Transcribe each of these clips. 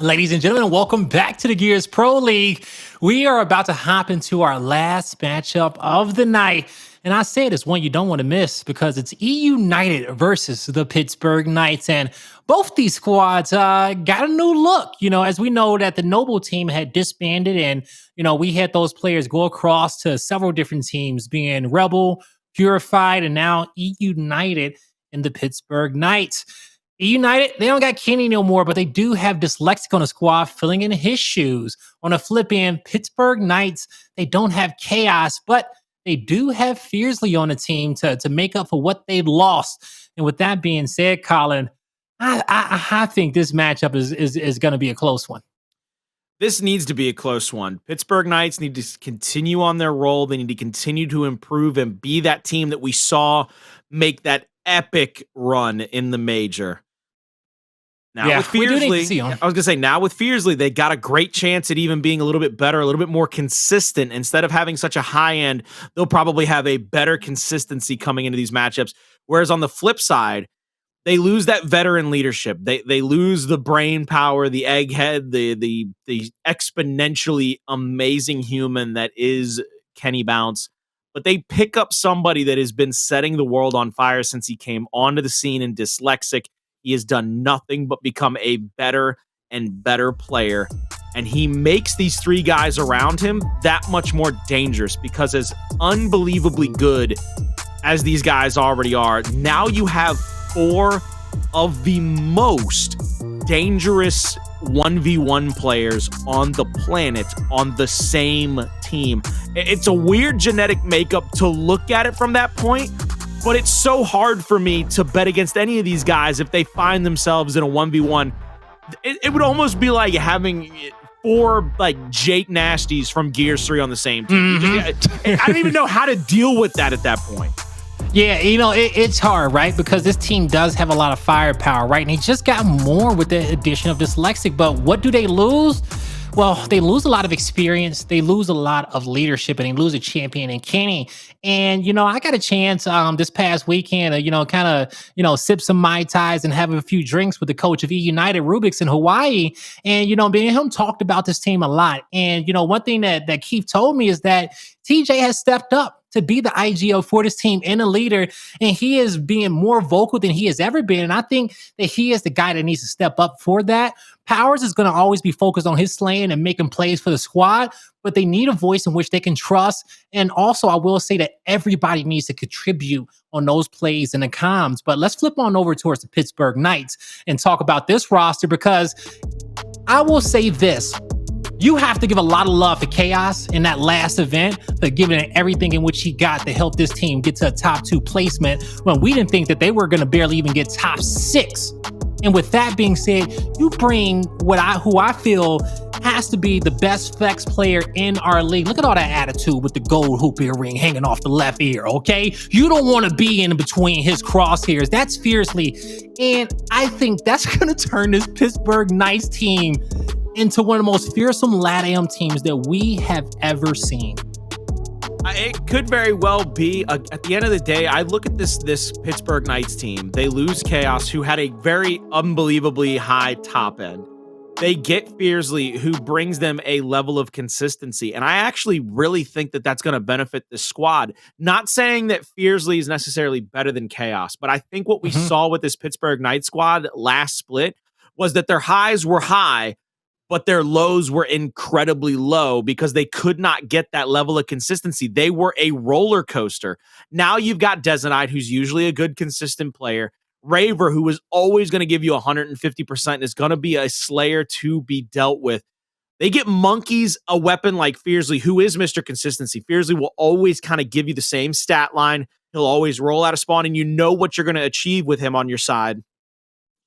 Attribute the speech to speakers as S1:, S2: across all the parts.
S1: Ladies and gentlemen, welcome back to the Gears Pro League. We are about to hop into our last matchup of the night. And I say it's one you don't want to miss because it's eUnited versus the Pittsburgh Knights. And both these squads got a new look. As we know that the Noble team had disbanded and, we had those players go across to several different teams, being Rebel, Purified, and now eUnited in the Pittsburgh Knights. eUnited, they don't got Kenny no more, but they do have Dyslexic on the squad filling in his shoes. On a flip end, Pittsburgh Knights, they don't have Chaos, but they do have Fearzly on the team to make up for what they've lost. And with that being said, Colin, I think this matchup is going to be a close one.
S2: This needs to be a close one. Pittsburgh Knights need to continue on their roll. They need to continue to improve and be that team that we saw make that epic run in the major. Now with Fearzly, I was going to say, now with Fearzly, they got a great chance at even being a little bit better, a little bit more consistent. Instead of having such a high end, they'll probably have a better consistency coming into these matchups. Whereas on the flip side, they lose that veteran leadership. They lose the brain power, the egghead, the exponentially amazing human that is Kenny Bounce. But they pick up somebody that has been setting the world on fire since he came onto the scene in Dyslexic. He has done nothing but become a better and better player. And he makes these three guys around him that much more dangerous because as unbelievably good as these guys already are, now you have four of the most dangerous 1v1 players on the planet on the same team. It's a weird genetic makeup to look at it from that point, but it's so hard for me to bet against any of these guys if they find themselves in a 1v1. It would almost be like having four Jake Nasties from Gears 3 on the same team. I don't even know how to deal with that at that point.
S1: Yeah, it's hard, right? Because this team does have a lot of firepower, right? And they just got more with the addition of Dyslexic. But what do they lose? Well, they lose a lot of experience. They lose a lot of leadership, and they lose a champion in Kenny. And, I got a chance this past weekend to, sip some Mai Tais and have a few drinks with the coach of eUnited, Rubik's in Hawaii. And, me and him talked about this team a lot. And, one thing that Keith told me is that TJ has stepped up to be the IGO for this team and a leader, and he is being more vocal than he has ever been. And I think that he is the guy that needs to step up for that. Powerz is going to always be focused on his slaying and making plays for the squad, but they need a voice in which they can trust. And also, I will say that everybody needs to contribute on those plays and the comms. But let's flip on over towards the Pittsburgh Knights and talk about this roster, because I will say this. You have to give a lot of love to Chaos in that last event for giving it everything in which he got to help this team get to a top 2 placement when we didn't think that they were going to barely even get top 6. And with that being said, you bring who I feel has to be the best flex player in our league. Look at all that attitude with the gold hoop earring hanging off the left ear, okay? You don't want to be in between his crosshairs. That's Fearzly. And I think that's going to turn this Pittsburgh Knights team into one of the most fearsome LATAM teams that we have ever seen.
S2: It could very well be. At the end of the day, I look at this Pittsburgh Knights team. They lose Chaos, who had a very unbelievably high top end. They get Fearzly, who brings them a level of consistency. And I actually really think that that's going to benefit this squad. Not saying that Fearzly is necessarily better than Chaos, but I think what we saw with this Pittsburgh Knights squad last split was that their highs were high, but their lows were incredibly low because they could not get that level of consistency. They were a roller coaster. Now you've got Dezonide, who's usually a good, consistent player. Raver, who is always going to give you 150% and is going to be a slayer to be dealt with. They get Monkyz, a weapon like Fearzly, who is Mr. Consistency. Fearzly will always kind of give you the same stat line. He'll always roll out of spawn, and you know what you're going to achieve with him on your side.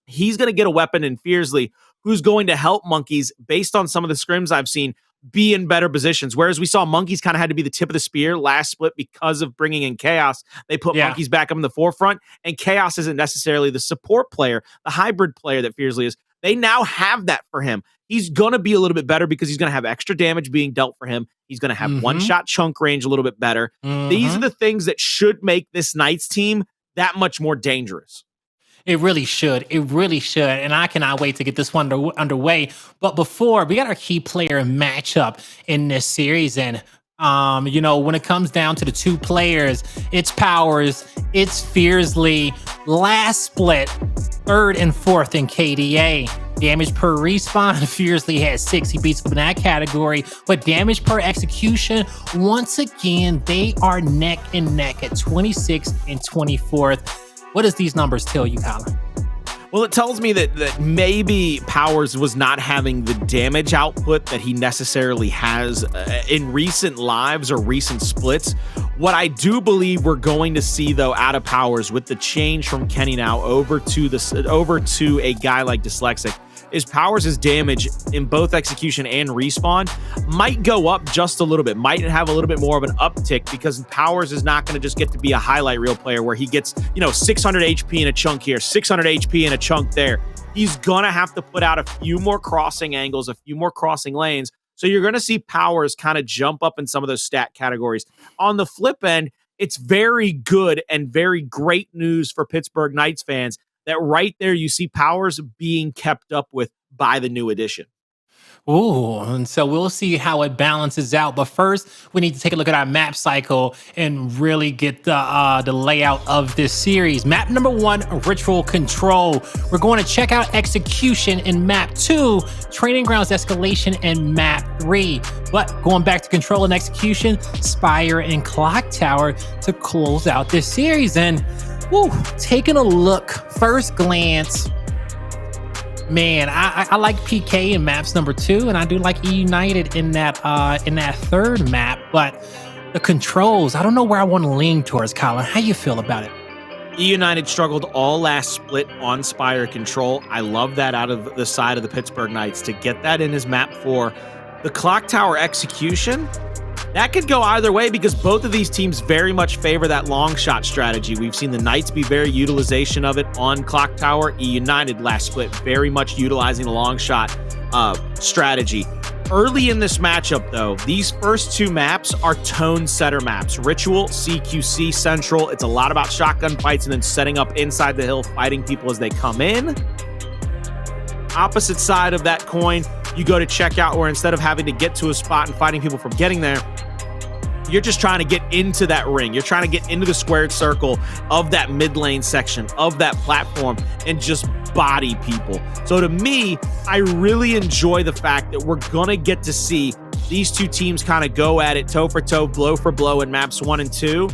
S2: He's going to get a weapon in Fearzly who's going to help Monkyz, based on some of the scrims I've seen, be in better positions. Whereas we saw Monkyz kind of had to be the tip of the spear last split because of bringing in Chaos. They put Monkyz back up in the forefront, and Chaos isn't necessarily the support player, the hybrid player that Fearzly is. They now have that for him. He's going to be a little bit better because he's going to have extra damage being dealt for him. He's going to have one-shot chunk range a little bit better. These are the things that should make this Knights team that much more dangerous.
S1: It really should. It really should. And I cannot wait to get this one underway. But before, we got our key player matchup in this series. And, when it comes down to the two players, it's Powerz, it's Fearzly. Last split, third and fourth in KDA. Damage per respawn, Fearzly had 6. He beats up in that category. But damage per execution, once again, they are neck and neck at 26th and 24th. What does these numbers tell you, Colin?
S2: Well, it tells me that maybe Powerz was not having the damage output that he necessarily has in recent lives or recent splits. What I do believe we're going to see, though, out of Powerz with the change from Kenny now over to a guy like Dyslexic, is Powerz' damage in both execution and respawn might go up just a little bit, might have a little bit more of an uptick, because Powerz is not going to just get to be a highlight reel player where he gets, 600 HP in a chunk here, 600 HP in a chunk there. He's going to have to put out a few more crossing angles, a few more crossing lanes. So you're going to see Powerz kind of jump up in some of those stat categories. On the flip end, it's very good and very great news for Pittsburgh Knights fans that right there you see Powerz being kept up with by the new addition.
S1: Ooh, and so we'll see how it balances out. But first, we need to take a look at our map cycle and really get the layout of this series. Map number 1, Ritual Control. We're going to check out Execution in map 2, Training Grounds Escalation in map 3. But going back to Control and Execution, Spire and Clock Tower to close out this series. And taking a look, first glance, man, I like PK in maps number 2, and I do like eUnited in that third map. But the controls, I don't know where I want to lean towards. Colin, how you feel about it?
S2: eUnited struggled all last split on Spire control. I love that out of the side of the Pittsburgh Knights to get that in his map 4. The Clock Tower execution, that could go either way because both of these teams very much favor that long shot strategy. We've seen the Knights be very utilization of it on Clock Tower. eUnited last split very much utilizing the long shot strategy. Early in this matchup, though, these first 2 maps are tone setter maps. Ritual, CQC Central. It's a lot about shotgun fights and then setting up inside the hill, fighting people as they come in. Opposite side of that coin, you go to checkout, where instead of having to get to a spot and fighting people from getting there, you're just trying to get into that ring. You're trying to get into the squared circle of that mid lane section of that platform and just body people. So to me, I really enjoy the fact that we're going to get to see these two teams kind of go at it toe for toe, blow for blow in maps 1 and 2.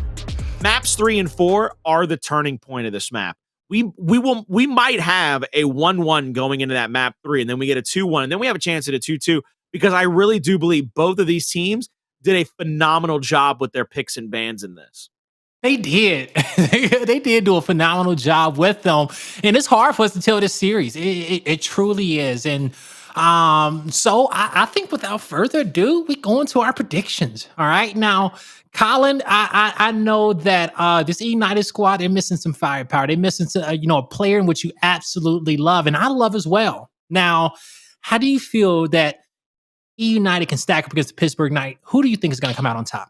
S2: Maps 3 and 4 are the turning point of this map. We might have a 1-1 going into that map 3, and then we get a 2-1, and then we have a chance at a 2-2, because I really do believe both of these teams did a phenomenal job with their picks and bans in this.
S1: They did. They did do a phenomenal job with them. And it's hard for us to tell this series. It truly is. And so I think without further ado, we go into our predictions. All right. Now, Colin, I know that this eUnited squad, they're missing some firepower. They're missing a player in which you absolutely love, and I love as well. Now, how do you feel that eUnited can stack up against the Pittsburgh Knights? Who do you think is going to come out on top?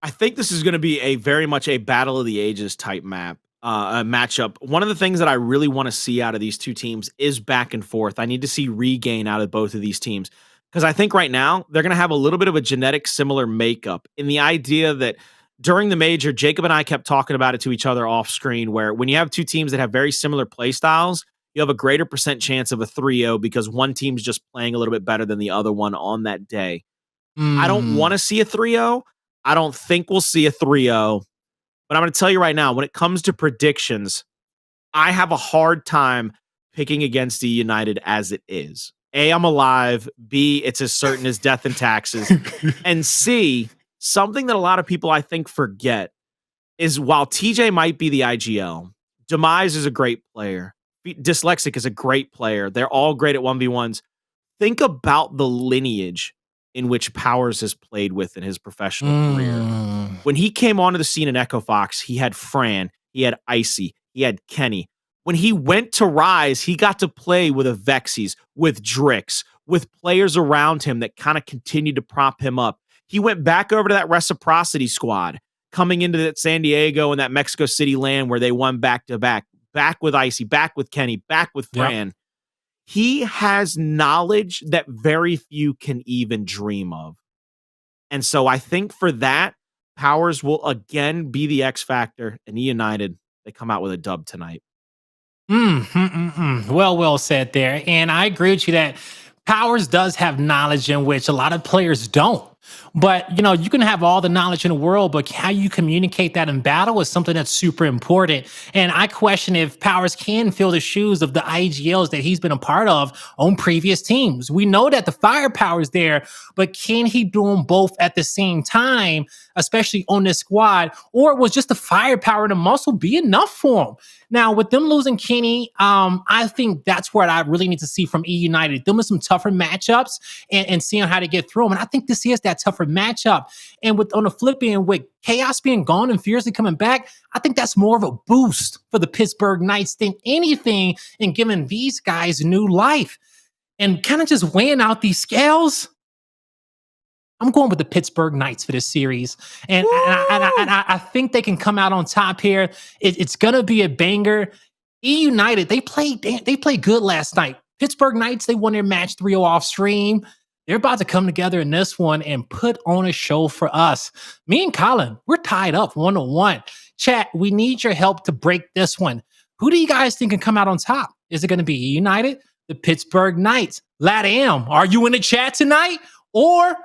S2: I think this is going to be a very much a battle of the ages type matchup. One of the things that I really want to see out of these two teams is back and forth. I need to see regain out of both of these teams, because I think right now they're going to have a little bit of a genetic similar makeup, in the idea that during the major, Jacob and I kept talking about it to each other off screen, where when you have two teams that have very similar play styles, you have a greater % chance of a 3-0 because one team's just playing a little bit better than the other one on that day. I don't want to see a 3-0. I don't think we'll see a 3-0. But I'm going to tell you right now, when it comes to predictions, I have a hard time picking against eUnited as it is. A, I'm alive. B, it's as certain as death and taxes. And C, something that a lot of people I think forget is, while TJ might be the IGL, Demise is a great player. Dyslexic is a great player. They're all great at 1v1s. Think about the lineage in which Powerz has played with in his professional career. When he came onto the scene in Echo Fox, he had Fran, he had Icy, he had Kenny. When he went to Rise, he got to play with a Vexies, with Drix, with players around him that kind of continued to prop him up. He went back over to that Reciprocity squad, coming into that San Diego and that Mexico City land where they won back-to-back. back with Icy, back with Kenny, back with Fran. Yep. He has knowledge that very few can even dream of. And so I think for that, Powerz will again be the X factor, and eUnited, they come out with a dub tonight.
S1: Well said there. And I agree with you that Powerz does have knowledge in which a lot of players don't. But, you know, you can have all the knowledge in the world, but how you communicate that in battle is something that's super important. And I question if Powerz can fill the shoes of the IGLs that he's been a part of on previous teams. We know that the firepower is there, but can he do them both at the same time, especially on this squad? Or was just the firepower and the muscle be enough for him? Now, with them losing Kenny, I think that's what I really need to see from eUnited. Them with some tougher matchups and seeing how to get through them. And I think this is that tougher matchup. And with on the flip end, with Chaos being gone and Fearzly coming back, I think that's more of a boost for the Pittsburgh Knights than anything in giving these guys new life. And kind of just weighing out these scales, I'm going with the Pittsburgh Knights for this series. And I think they can come out on top here. It's going to be a banger. eUnited, they played good last night. Pittsburgh Knights, they won their match 3-0 off stream. They're about to come together in this one and put on a show for us. Me and Colin, we're tied up 1-1. Chat, we need your help to break this one. Who do you guys think can come out on top? Is it going to be eUnited, the Pittsburgh Knights? LatAm, are you in the chat tonight? Or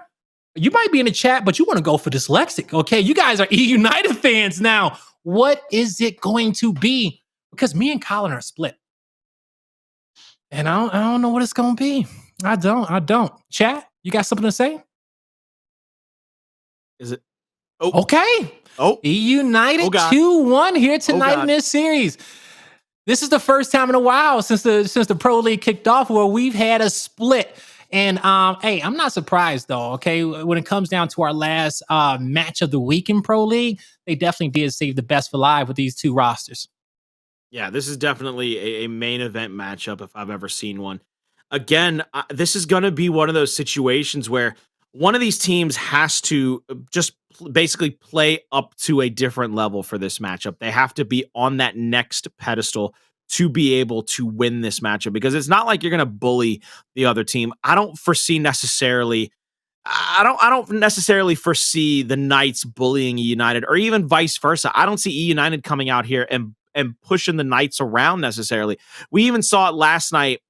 S1: you might be in the chat, but you want to go for dyslexic. Okay, you guys are eUnited fans now. What is it going to be? Because me and Colin are split. And I don't know what it's going to be. I don't. Chat, you got something to say?
S2: Is it? Oh.
S1: Okay. Oh. eUnited 2-1 here tonight in this series. This is the first time in a while since the Pro League kicked off where we've had a split. And hey, I'm not surprised though, okay? When it comes down to our last match of the week in Pro League, they definitely did save the best for live with these two rosters.
S2: Yeah, this is definitely a main event matchup if I've ever seen one. Again, this is going to be one of those situations where one of these teams has to just basically play up to a different level for this matchup. They have to be on that next pedestal to be able to win this matchup, because it's not like you're going to bully the other team. I don't necessarily foresee the Knights bullying eUnited, or even vice versa. I don't see eUnited coming out here and pushing the Knights around necessarily. We even saw it last night.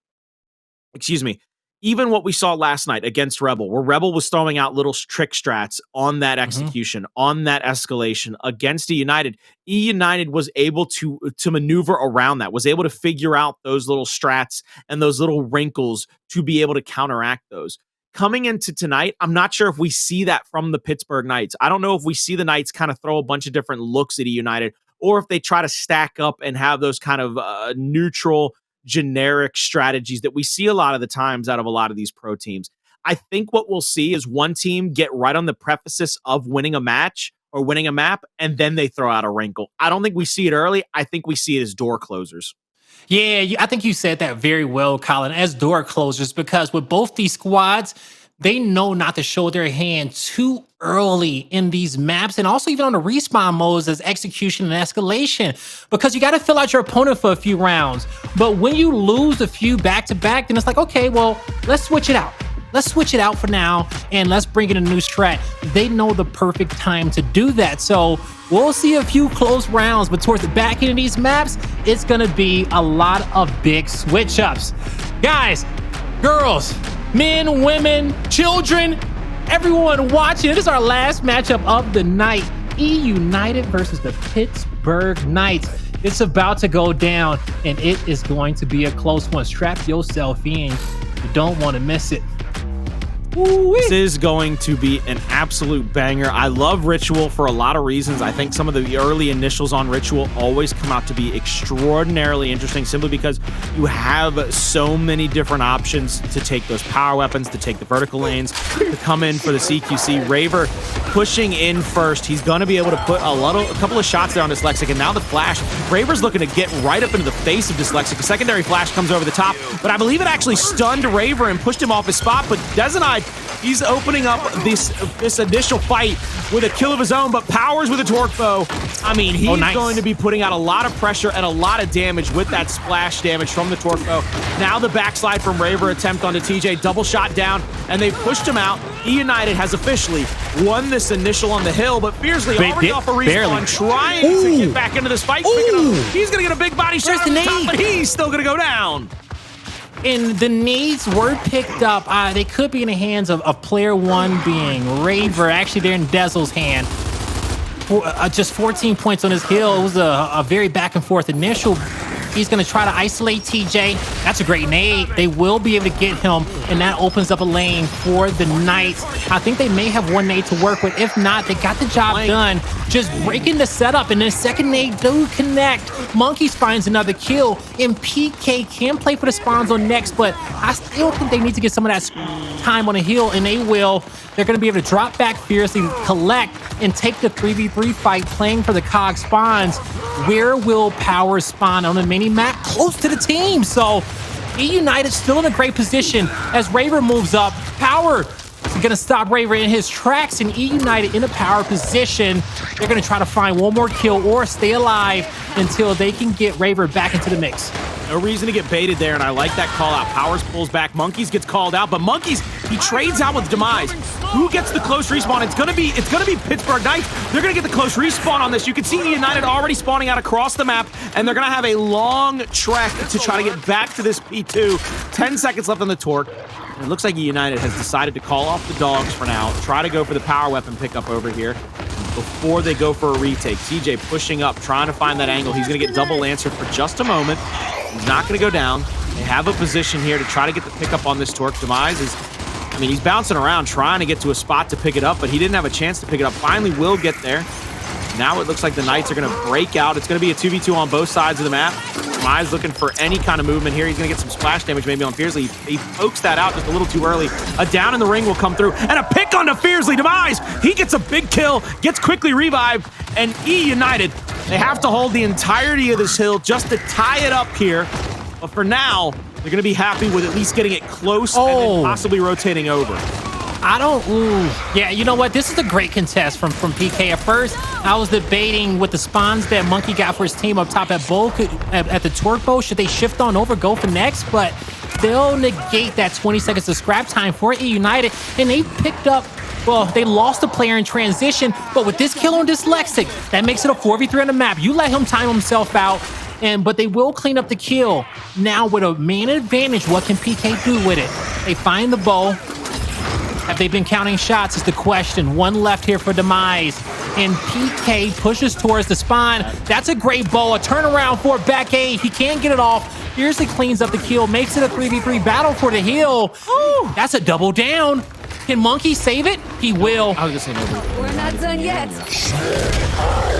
S2: Even what we saw last night against Rebel, where Rebel was throwing out little trick strats on that execution, on that escalation against eUnited. eUnited was able to maneuver around that, was able to figure out those little strats and those little wrinkles to be able to counteract those. Coming into tonight, I'm not sure if we see that from the Pittsburgh Knights. I don't know if we see the Knights kind of throw a bunch of different looks at eUnited, or if they try to stack up and have those kind of neutral, generic strategies that we see a lot of the times out of a lot of these pro teams. I think what we'll see is one team get right on the precipice of winning a match or winning a map, and then they throw out a wrinkle. I don't think we see it early. I think we see it as door closers.
S1: Yeah, I think you said that very well, Colin, as door closers, because with both these squads, they know not to show their hand too early in these maps, and also even on the respawn modes as execution and escalation, because you got to fill out your opponent for a few rounds. But when you lose a few back-to-back, then it's like, okay, well, let's switch it out. Let's switch it out for now, and let's bring in a new strat. They know the perfect time to do that. So we'll see a few close rounds, but towards the back end of these maps, it's going to be a lot of big switch-ups. Guys, girls, men, women, children, everyone watching, this is our last matchup of the night. eUnited versus the Pittsburgh Knights. It's about to go down, and it is going to be a close one. Strap yourself in. You don't want to miss it.
S2: This is going to be an absolute banger. I love Ritual for a lot of reasons. I think some of the early initials on Ritual always come out to be extraordinarily interesting, simply because you have so many different options to take those power weapons, to take the vertical lanes, to come in for the CQC. Raver pushing in first. He's going to be able to put a couple of shots there on Dyslexic, and now the flash. Raver's looking to get right up into the face of Dyslexic. A secondary flash comes over the top, but I believe it actually stunned Raver and pushed him off his spot, but Dezonide He's opening up this initial fight with a kill of his own, but Powerz with a torque bow. I mean, he's going to be putting out a lot of pressure and a lot of damage with that splash damage from the torque bow. Now the backslide from Raver attempt onto TJ, double shot down, and they've pushed him out. eUnited has officially won this initial on the hill, but Fearzly already off a respawn, trying to get back into this fight. He's going to get a big body shot on the top, but he's still going to go down.
S1: And the nades were picked up. They could be in the hands of player one being Raver. Actually, they're in Dezo's hand. Just 14 points on his hill. It was a very back and forth initial. He's going to try to isolate TJ. That's a great nade. They will be able to get him, and that opens up a lane for the Knights. I think they may have one nade to work with. If not, they got the job done. Just breaking the setup, and then second nade do connect. Monkyz finds another kill, and PK can play for the spawns on next, but I still think they need to get some of that time on the hill, and they will. They're going to be able to drop back Fearzly, collect, and take the 3v3 fight playing for the COG spawns. Where will Powerz spawn on the mini-map? Close to the team. So eUnited still in a great position as Raver moves up. Powerz is going to stop Raver in his tracks, and eUnited in a power position. They're going to try to find one more kill or stay alive until they can get Raver back into the mix.
S2: No reason to get baited there, and I like that call out. Powerz pulls back. Monkyz gets called out, but Monkyz, he trades out with Demise. Who gets the close respawn? It's gonna be Pittsburgh Knights. They're gonna get the close respawn on this. You can see eUnited already spawning out across the map, and they're gonna have a long trek to try to get back to this P2. 10 seconds left on the torque. And it looks like eUnited has decided to call off the dogs for now, try to go for the power weapon pickup over here before they go for a retake. TJ pushing up, trying to find that angle. He's gonna get double answered for just a moment. He's not going to go down. They have a position here to try to get the pickup on this torque. Demise is, I mean, he's bouncing around trying to get to a spot to pick it up, but he didn't have a chance to pick it up. Finally will get there. Now it looks like the Knights are going to break out. It's going to be a 2v2 on both sides of the map. Demise looking for any kind of movement here. He's going to get some splash damage maybe on Fearzly. He pokes that out just a little too early. A down in the ring will come through, and a pick onto Fearzly. Demise, he gets a big kill, gets quickly revived, and eUnited, they have to hold the entirety of this hill just to tie it up here. But for now, they're going to be happy with at least getting it close and then possibly rotating over.
S1: Yeah, you know what? This is a great contest from PK. At first, I was debating with the spawns that Monkyz got for his team up top at bow, at the torque bow. Should they shift on over, go for next? But they'll negate that 20 seconds of scrap time for eUnited, and they picked up. Well, they lost a player in transition, but with this kill on Dyslexic, that makes it a 4v3 on the map. You let him time himself out, but they will clean up the kill. Now, with a man advantage, what can PK do with it? They find the bow. Have they been counting shots is the question. One left here for Demise, and PK pushes towards the spawn. That's a great bow, a turnaround for back A. He can't get it off. Fearzly cleans up the kill, makes it a 3v3 battle for the hill. Ooh, that's a double down. Can Monkyz save it? He will.
S2: I was just saying
S3: we're not done yet.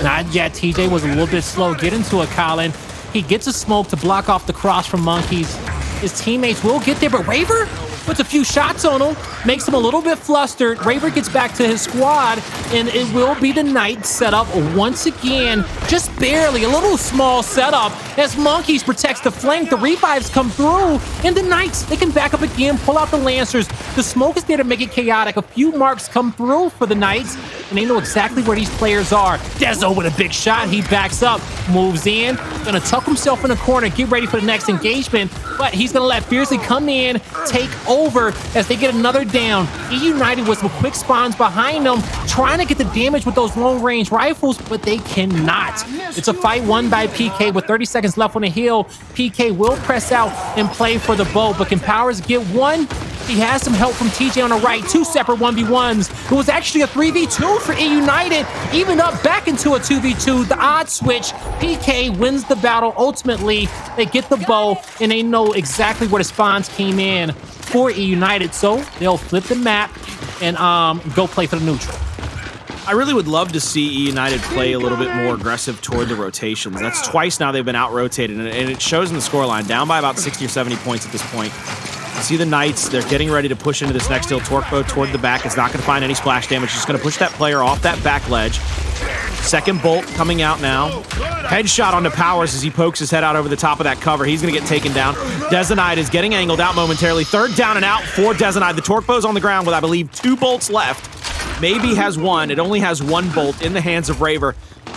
S1: Not yet. TJ was a little bit slow. Get into it, Colin. He gets a smoke to block off the cross from Monkyz. His teammates will get there, but Raver puts a few shots on him, makes him a little bit flustered. Raver gets back to his squad, and it will be the Knights setup once again. Just barely, a little small setup as Monkyz protects the flank. The revives come through, and the Knights, they can back up again, pull out the Lancers. The smoke is there to make it chaotic. A few marks come through for the Knights, and they know exactly where these players are. Dezo with a big shot. He backs up, moves in, gonna tuck himself in the corner, get ready for the next engagement, but he's gonna let Fearzly come in, take over as they get another down. eUnited with some quick spawns behind them, trying to get the damage with those long-range rifles, but they cannot. It's a fight won by PK with 30 seconds left on the hill. PK will press out and play for the bow, but can Powerz get one? He has some help from TJ on the right. Two separate 1v1s. It was actually a 3v2 for eUnited. Even up back into a 2v2. The odd switch. PK wins the battle. Ultimately, they get the bow, and they know exactly where the spawns came in for eUnited. So they'll flip the map and go play for the neutral.
S2: I really would love to see eUnited play a little bit more aggressive toward the rotations. That's twice now they've been out-rotated, and it shows in the scoreline. Down by about 60 or 70 points at this point. You see the Knights, they're getting ready to push into this next hill. Torque bow toward the back. It's not going to find any splash damage. Just going to push that player off that back ledge. Second bolt coming out now. Headshot onto Powerz as he pokes his head out over the top of that cover. He's going to get taken down. Dezonide is getting angled out momentarily. Third down and out for Dezonide. The torque bow's on the ground with, I believe, 2 bolts left. Maybe has 1. It only has 1 bolt in the hands of Raver.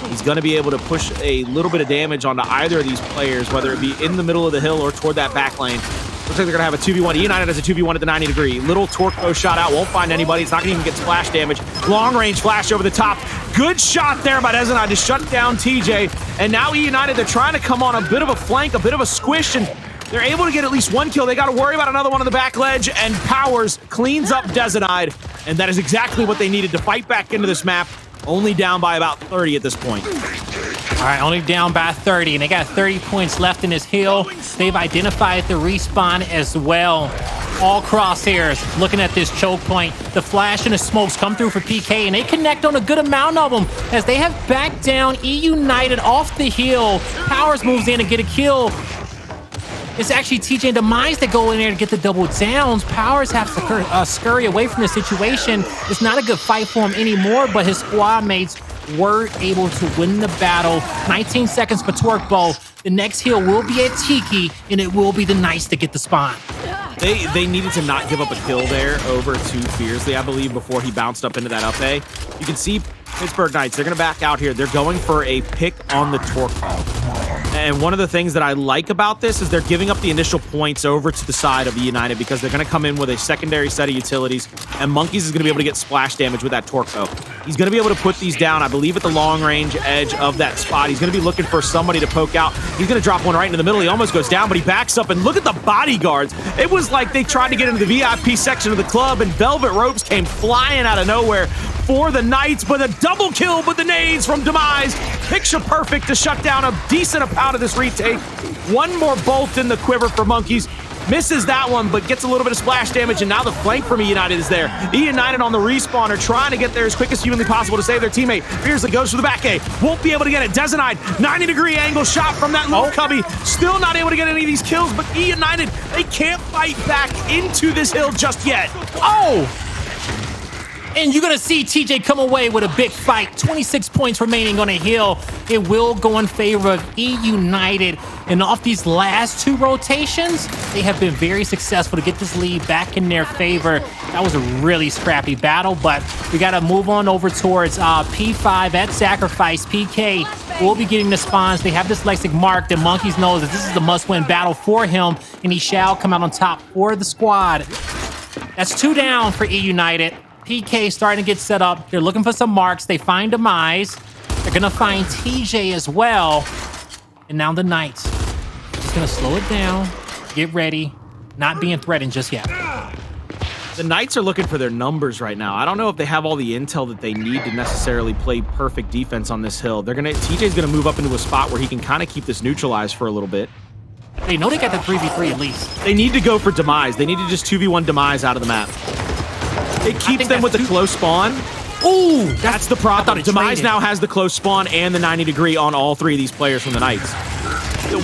S2: He's going to be able to push a little bit of damage onto either of these players, whether it be in the middle of the hill or toward that back lane. Looks like they're going to have a 2v1. eUnited has a 2v1 at the 90 degree. Little torque bow shot out. Won't find anybody. It's not going to even get splash damage. Long range flash over the top. Good shot there by Dezonide to shut down TJ. And now eUnited, they're trying to come on a bit of a flank, a bit of a squish, and they're able to get at least 1 kill. They got to worry about another one on the back ledge, and Powerz cleans up Dezonide. And that is exactly what they needed to fight back into this map. Only down by about 30 at this point.
S1: All right, only down by 30, and they got 30 points left in this hill. They've identified the respawn as well. All crosshairs looking at this choke point. The flash and the smokes come through for PK, and they connect on a good amount of them as they have backed down eUnited off the hill. Powerz moves in to get a kill. It's actually TJ and Demise that go in there to get the double downs. Powerz has to scurry away from the situation. It's not a good fight for him anymore, but his squad mates were able to win the battle. 19 seconds for torque bow. The next hill will be at Tiki, and it will be the Knights to get the spawn.
S2: They needed to not give up a kill there over to Fearzly, I believe, before he bounced up into that up A. You can see Pittsburgh Knights, they're going to back out here. They're going for a pick on the torque bow. And one of the things that I like about this is they're giving up the initial points over to the side of eUnited because they're going to come in with a secondary set of utilities, and Monkyz is going to be able to get splash damage with that torque bow. He's going to be able to put these down, I believe, at the long range edge of that spot. He's going to be looking for somebody to poke out. He's going to drop one right into the middle. He almost goes down, but he backs up, and look at the bodyguards. It was like they tried to get into the VIP section of the club, and Velvet Ropes came flying out of nowhere for the Knights, but a double kill with the nades from Demise. Picture perfect to shut down a decent amount of this retake. 1 more bolt in the quiver for Monkyz. Misses that one, but gets a little bit of splash damage, and now the flank from eUnited is there. eUnited on the respawn are trying to get there as quick as humanly possible to save their teammate. Fearzly goes for the back A. Won't be able to get it. Dezonide, 90-degree angle shot from that little cubby. Still not able to get any of these kills, but eUnited, they can't fight back into this hill just yet.
S1: Oh! And you're going to see TJ come away with a big fight. 26 points remaining on a hill. It will go in favor of eUnited. And off these last 2 rotations, they have been very successful to get this lead back in their favor. That was a really scrappy battle, but we got to move on over towards P5 at Sacrifice. PK will be getting the spawns. They have this dyslexic mark that Monkyz knows that this is the must-win battle for him, and he shall come out on top for the squad. That's 2 down for eUnited. PK starting to get set up. They're looking for some marks. They find Demise. They're going to find TJ as well. And now the Knights. Just going to slow it down. Get ready. Not being threatened just yet.
S2: The Knights are looking for their numbers right now. I don't know if they have all the intel that they need to necessarily play perfect defense on this hill. TJ's going to move up into a spot where he can kind of keep this neutralized for a little bit.
S1: They know they got the 3v3 at least.
S2: They need to go for Demise. They need to just 2v1 Demise out of the map. It keeps them with the close spawn. Ooh, that's the problem. Demise now has the close spawn and the 90-degree on all 3 of these players from the Knights.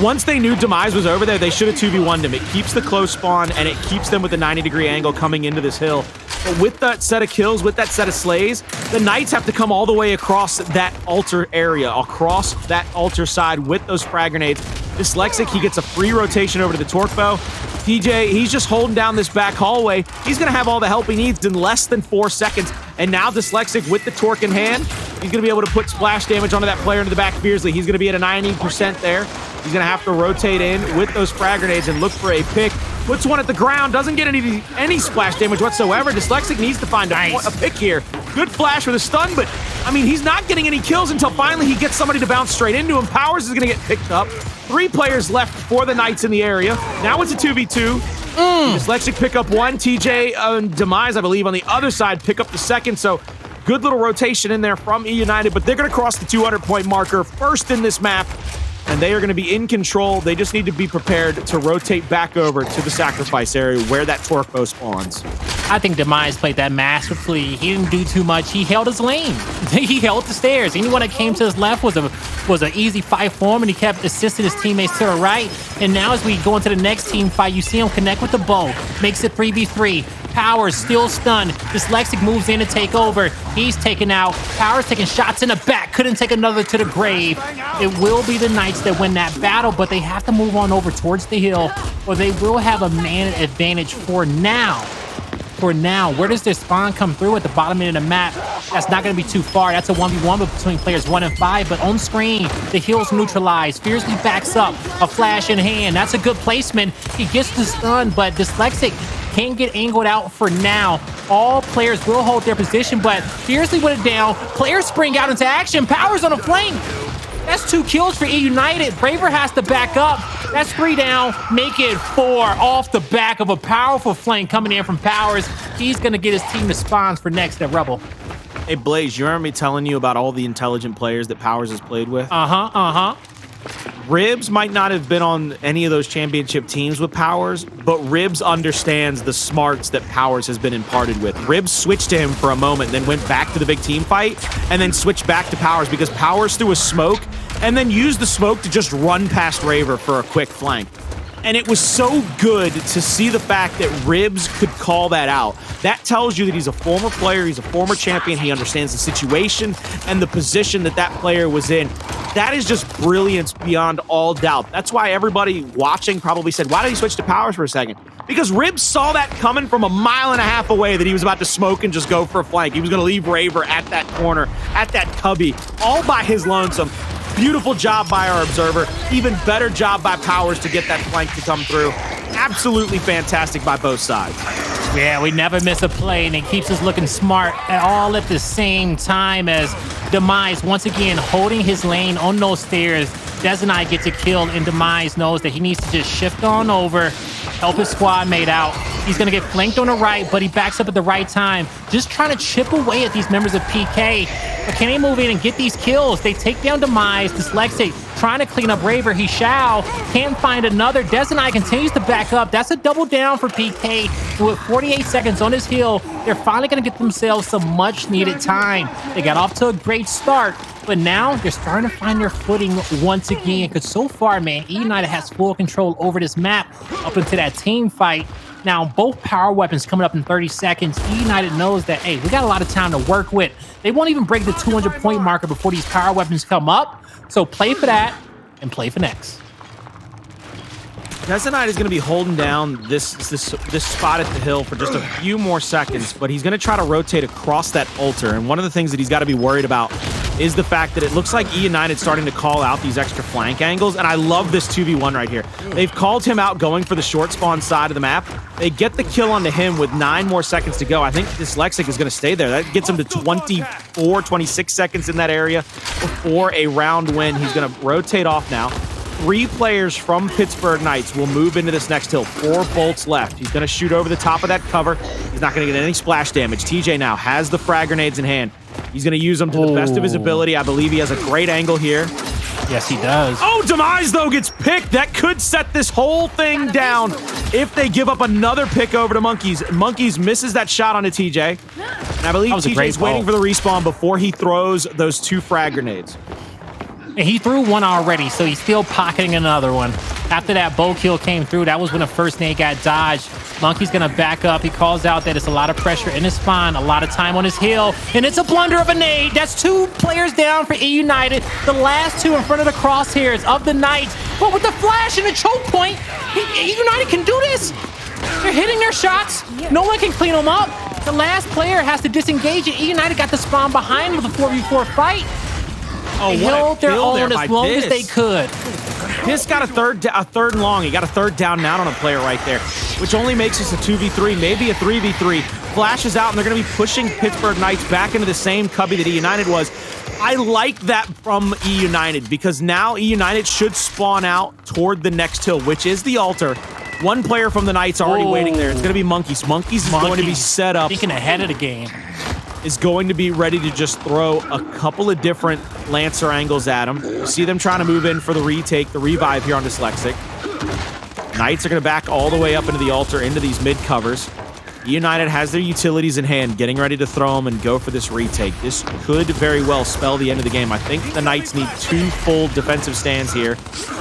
S2: Once they knew Demise was over there, they should have 2v1'd him. It keeps the close spawn, and it keeps them with the 90-degree angle coming into this hill. But with that set of kills, with that set of slays, the Knights have to come all the way across that altar area, across that altar side with those frag grenades. Dyslexic, he gets a free rotation over to the torque bow. TJ, he's just holding down this back hallway. He's going to have all the help he needs in less than 4 seconds. And now Dyslexic with the torque in hand, he's going to be able to put splash damage onto that player into the back Fearzly. He's going to be at a 90% there. He's going to have to rotate in with those frag grenades and look for a pick. Puts one at the ground, doesn't get any splash damage whatsoever. Dyslexic needs to find a pick here. Good flash with a stun, but I mean, he's not getting any kills until finally he gets somebody to bounce straight into him. Powerz is going to get picked up. 3 players left for the Knights in the area. Now it's a 2v2. Dyslexic pick up 1. TJ and Demise, I believe, on the other side pick up the second. So good little rotation in there from eUnited, but they're going to cross the 200-point marker first in this map. And they are going to be in control. They just need to be prepared to rotate back over to the sacrifice area where that torque bow spawns.
S1: I think Demise played that masterfully. He didn't do too much. He held his lane. He held the stairs. Anyone that came to his left was an easy fight for him, and he kept assisting his teammates to the right. And now as we go into the next team fight, you see him connect with the bow. Makes it 3v3. Powerz still stunned. Dyslexic moves in to take over. He's taken out. Powerz taking shots in the back. Couldn't take another to the grave. It will be the Knights that win that battle, but they have to move on over towards the hill, or they will have a man advantage for now. Where does their spawn come through? At the bottom end of the map. That's not going to be too far. That's a 1v1 between players 1 and 5, but on screen, the hill's neutralized. Fearzly backs up, a flash in hand. That's a good placement. He gets the stun, but Dyslexic can't get angled out for now. All players will hold their position, but Fearzly with it down. Players spring out into action. Powerz on the flank. That's 2 kills for eUnited. Raver has to back up. That's 3 down. Make it 4 off the back of a powerful flank coming in from Powerz. He's going to get his team the spawns for next at Rebel.
S2: Hey, Blaze, you remember me telling you about all the intelligent players that Powerz has played with? Ribs might not have been on any of those championship teams with Powerz, but Ribs understands the smarts that Powerz has been imparted with. Ribs switched to him for a moment, then went back to the big team fight, and then switched back to Powerz because Powerz threw a smoke and then used the smoke to just run past Raver for a quick flank. And it was so good to see the fact that Ribs could call that out. That tells you that he's a former player, he's a former champion, he understands the situation and the position that that player was in. That is just brilliance beyond all doubt. That's why everybody watching probably said, why did he switch to Powerz for a second? Because Ribs saw that coming from a mile and a half away, that he was about to smoke and just go for a flank. He was going to leave Raver at that corner, at that cubby, all by his lonesome. Beautiful job by our observer. Even better job by Powerz to get that flank to come through. Absolutely fantastic by both sides.
S1: Yeah, we never miss a play, and it keeps us looking smart all at the same time as Demise once again holding his lane on those stairs. Dezonide gets a kill, and Demise knows that he needs to just shift on over, help his squad mate out. He's going to get flanked on the right, but he backs up at the right time, just trying to chip away at these members of PK. But can they move in and get these kills? They take down Demise. Dyslexic trying to clean up Raver. He shall. Can't find another. Dezonide continues to back up. That's a double down for PK. And with 48 seconds on his hill, they're finally going to get themselves some much-needed time. They got off to a great start, but now they're starting to find their footing once again. Because so far, man, eUnited has full control over this map up into that team fight. Now, both power weapons coming up in 30 seconds. eUnited knows that, hey, we got a lot of time to work with. They won't even break the 200-point marker before these power weapons come up. So play for that and play for next.
S2: Dezonide is going to be holding down this spot at the hill for just a few more seconds, but he's going to try to rotate across that altar. And one of the things that he's got to be worried about is the fact that it looks like eUnited's starting to call out these extra flank angles, and I love this 2v1 right here. They've called him out going for the short spawn side of the map. They get the kill onto him with 9 more seconds to go. I think Dyslexic is going to stay there. That gets him to 24, 26 seconds in that area before a round win. He's going to rotate off now. 3 players from Pittsburgh Knights will move into this next hill. 4 bolts left. He's going to shoot over the top of that cover. He's not going to get any splash damage. TJ now has the frag grenades in hand. He's going to use them to the best of his ability. I believe he has a great angle here.
S1: Yes, he does.
S2: Oh, Demise, though, gets picked. That could set this whole thing down if they give up another pick over to Monkyz. Monkyz misses that shot onto TJ. And I believe TJ's waiting for the respawn before he throws those 2 frag grenades.
S1: And he threw one already, so he's still pocketing another one. After that bow kill came through, that was when the first nade got dodged. Monkyz gonna back up. He calls out that it's a lot of pressure in his spawn, a lot of time on his hill, and it's a blunder of a nade. That's 2 players down for eUnited. The last 2 in front of the crosshairs of the Knights. But with the flash and the choke point, eUnited can do this. They're hitting their shots. No one can clean them up. The last player has to disengage, and eUnited got the spawn behind with a 4v4 fight. They held their own as long as they could.
S2: This got a third and long. He got a third down and out on a player right there, which only makes us a 2v3, maybe a 3v3. Flashes out, and they're going to be pushing Pittsburgh Knights back into the same cubby that eUnited was. I like that from eUnited because now eUnited should spawn out toward the next hill, which is the altar. 1 player from the Knights already waiting there. It's going to be Monkyz. Monkyz is going to be set up.
S1: Thinking ahead of the game.
S2: Is going to be ready to just throw a couple of different Lancer angles at him. You see them trying to move in for the retake, the revive here on Dyslexic. Knights are going to back all the way up into the altar, into these mid covers. eUnited has their utilities in hand, getting ready to throw them and go for this retake. This could very well spell the end of the game. I think the Knights need 2 full defensive stands here,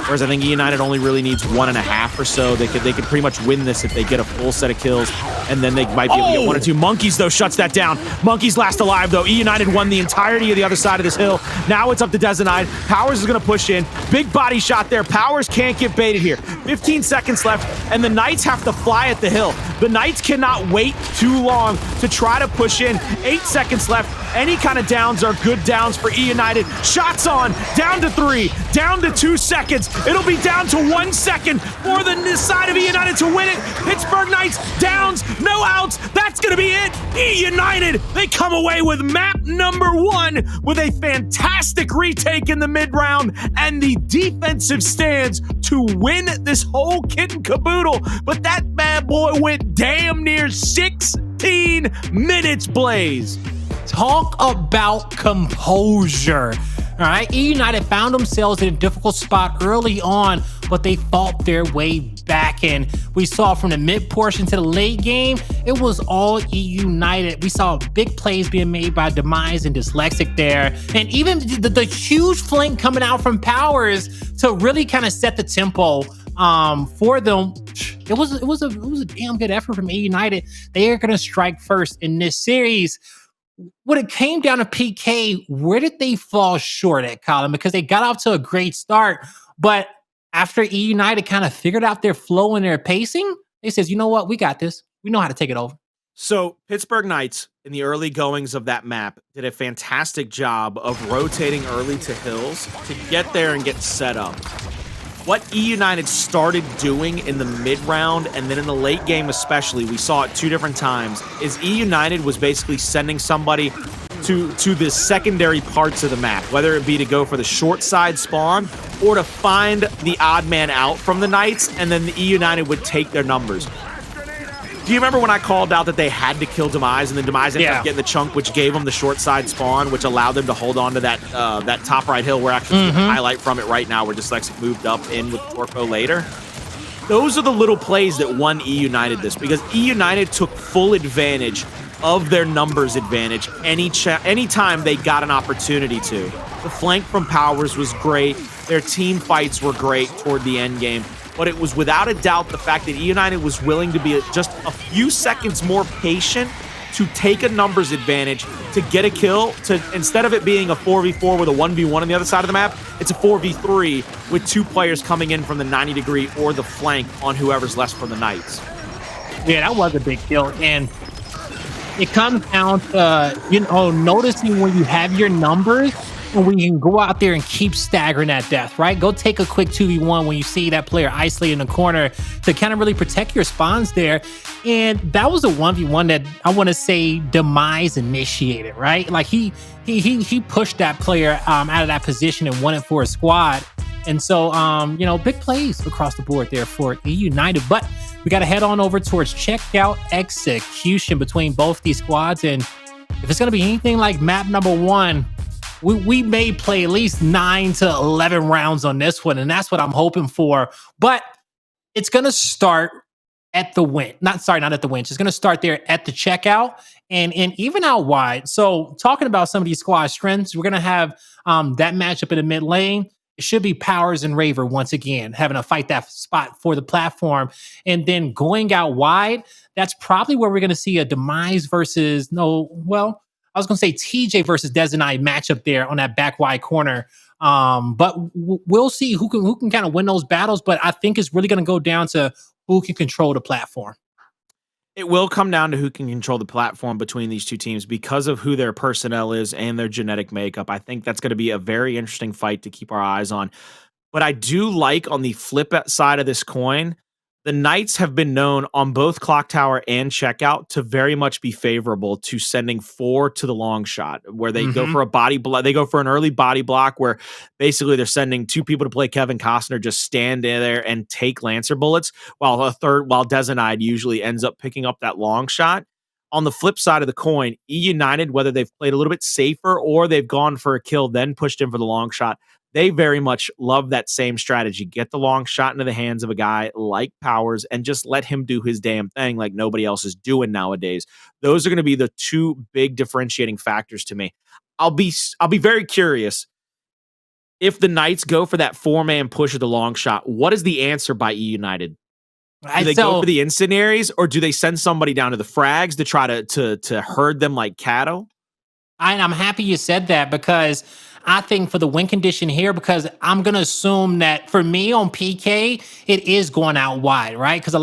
S2: whereas I think eUnited only really needs 1.5 or so. They could pretty much win this if they get a full set of kills, and then they might be able to get 1 or 2. Monkyz, though, shuts that down. Monkyz last alive, though. eUnited won the entirety of the other side of this hill. Now it's up to Dezonide. Powerz is going to push in. Big body shot there. Powerz can't get baited here. 15 seconds left, and the Knights have to fly at the hill. The Knights cannot wait too long to try to push in. 8 seconds left. Any kind of downs are good downs for eUnited. Shots on, down to 3, down to 2 seconds. It'll be down to 1 second for the side of eUnited to win it. Pittsburgh Knights, downs, no outs. That's going to be it. eUnited, they come away with map number 1 with a fantastic retake in the mid-round and the defensive stands to win this whole kit and caboodle. But that bad boy went damn near 16 minutes, Blaze.
S1: Talk about composure. All right, eUnited found themselves in a difficult spot early on, but they fought their way back. And we saw from the mid portion to the late game, it was all eUnited. We saw big plays being made by Demise and Dyslexic there. And even the huge flank coming out from Powerz to really kind of set the tempo for them. It was a damn good effort from eUnited. They are going to strike first in this series. When it came down to PK, where did they fall short at, Colin? Because they got off to a great start, but after eUnited kind of figured out their flow and their pacing, they says, you know what, we got this. We know how to take it over.
S2: So Pittsburgh Knights, in the early goings of that map, did a fantastic job of rotating early to hills to get there and get set up. What eUnited started doing in the mid-round and then in the late game especially, we saw it 2 different times, is eUnited was basically sending somebody to the secondary parts of the map, whether it be to go for the short side spawn or to find the odd man out from the Knights, and then the eUnited would take their numbers. Do you remember when I called out that they had to kill Demise, and then Demise ended up getting the chunk, which gave them the short side spawn, which allowed them to hold on to that that top right hill? We're actually seeing a highlight from it right now where Dyslexic moved up in with Torpo later. Those are the little plays that won eUnited this, because eUnited took full advantage of their numbers advantage anytime they got an opportunity to. The flank from Powerz was great. Their team fights were great toward the end game. But it was without a doubt the fact that eUnited was willing to be just a few seconds more patient to take a numbers advantage, to get a kill, to instead of it being a 4v4 with a 1v1 on the other side of the map, it's a 4v3 with 2 players coming in from the 90-degree or the flank on whoever's left for the Knights.
S1: Yeah, that was a big kill. And it comes down to, noticing when you have your numbers, and when you can go out there and keep staggering at death, right? Go take a quick 2v1 when you see that player isolated in the corner to kind of really protect your spawns there. And that was a 1v1 that I want to say Demise initiated, right? Like he pushed that player out of that position and won it for a squad. And so, big plays across the board there for eUnited. But we got to head on over towards checkout execution between both these squads. And if it's going to be anything like map number 1, we may play at least 9 to 11 rounds on this one, and that's what I'm hoping for. But it's going to start at the win. Not at the winch. It's going to start there at the checkout and even out wide. So talking about some of these squad strengths, we're going to have that matchup in the mid lane. It should be Powerz and Raver once again, having to fight that spot for the platform. And then going out wide, that's probably where we're going to see a Demise versus I was going to say TJ versus Dezonide matchup there on that back wide corner. But we'll see who can kind of win those battles. But I think it's really going to go down to who can control the platform.
S2: It will come down to who can control the platform between these 2 teams because of who their personnel is and their genetic makeup. I think that's going to be a very interesting fight to keep our eyes on. But I do like on the flip side of this coin, the Knights have been known on both Clock Tower and Checkout to very much be favorable to sending 4 to the long shot, where they go for a body block. They go for an early body block where basically they're sending 2 people to play Kevin Costner, just stand there and take Lancer bullets, while Dezonide usually ends up picking up that long shot. On the flip side of the coin, eUnited, whether they've played a little bit safer or they've gone for a kill, then pushed in for the long shot, they very much love that same strategy. Get the long shot into the hands of a guy like Powerz and just let him do his damn thing like nobody else is doing nowadays. Those are going to be the two big differentiating factors to me. I'll be very curious if the Knights go for that 4-man push of the long shot. What is the answer by eUnited? Do they go for the incendiaries, or do they send somebody down to the frags to try to herd them like cattle?
S1: I'm happy you said that, because I think for the win condition here, because I'm going to assume that for me on PK, it is going out wide, right? Because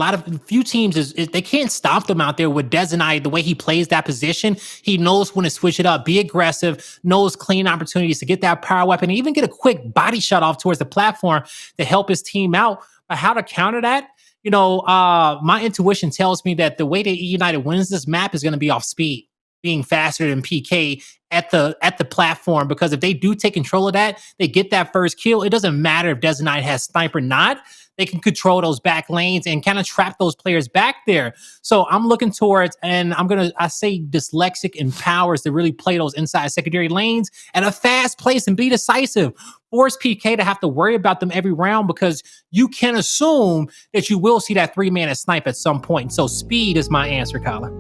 S1: few teams, they can't stop them out there with Dezonide, the way he plays that position. He knows when to switch it up, be aggressive, knows clean opportunities to get that power weapon, and even get a quick body shot off towards the platform to help his team out. But how to counter that? My intuition tells me that the way that eUnited wins this map is going to be off speed, being faster than PK at the platform, because if they do take control of that, they get that first kill. It doesn't matter if Dezonide has sniper or not. They can control those back lanes and kind of trap those players back there. So I'm looking towards, and I say Dyslexic and Powerz to really play those inside secondary lanes at a fast pace and be decisive. Force PK to have to worry about them every round, because you can assume that you will see that 3-man snipe at some point. So speed is my answer, Colin.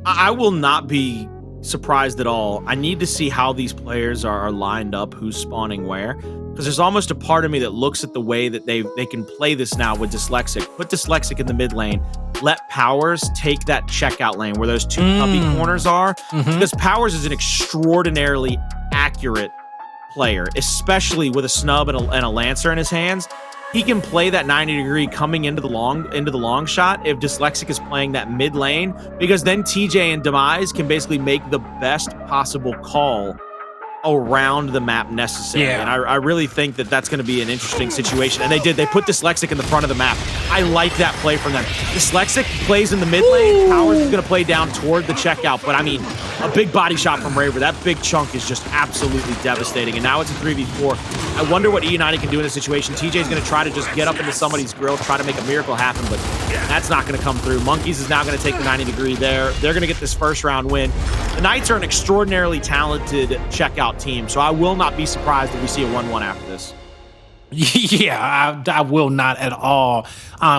S2: I will not be surprised at all. I need to see how these players are lined up, who's spawning where, because there's almost a part of me that looks at the way that they can play this now with Dyslexic. Put Dyslexic in the mid lane. Let Powerz take that checkout lane where those two cubby corners are, because Powerz is an extraordinarily accurate player, especially with a snub and a lancer in his hands. He can play that 90-degree coming into the long shot if Dyslexic is playing that mid lane, because then TJ and Demise can basically make the best possible call around the map necessary.
S1: Yeah.
S2: And I really think that that's going to be an interesting situation. And they put Dyslexic in the front of the map. I like that play from them. Dyslexic plays in the mid lane. Powerz is going to play down toward the checkout. But I mean, a big body shot from Raver. That big chunk is just absolutely devastating. And now it's a 3v4. I wonder what eUnited can do in this situation. TJ's going to try to just get up into somebody's grill, try to make a miracle happen, but that's not going to come through. Monkyz is now going to take the 90-degree there. They're going to get this first round win. The Knights are an extraordinarily talented checkout team, so I will not be surprised if we see a 1-1 after this.
S1: Yeah, I will not at all.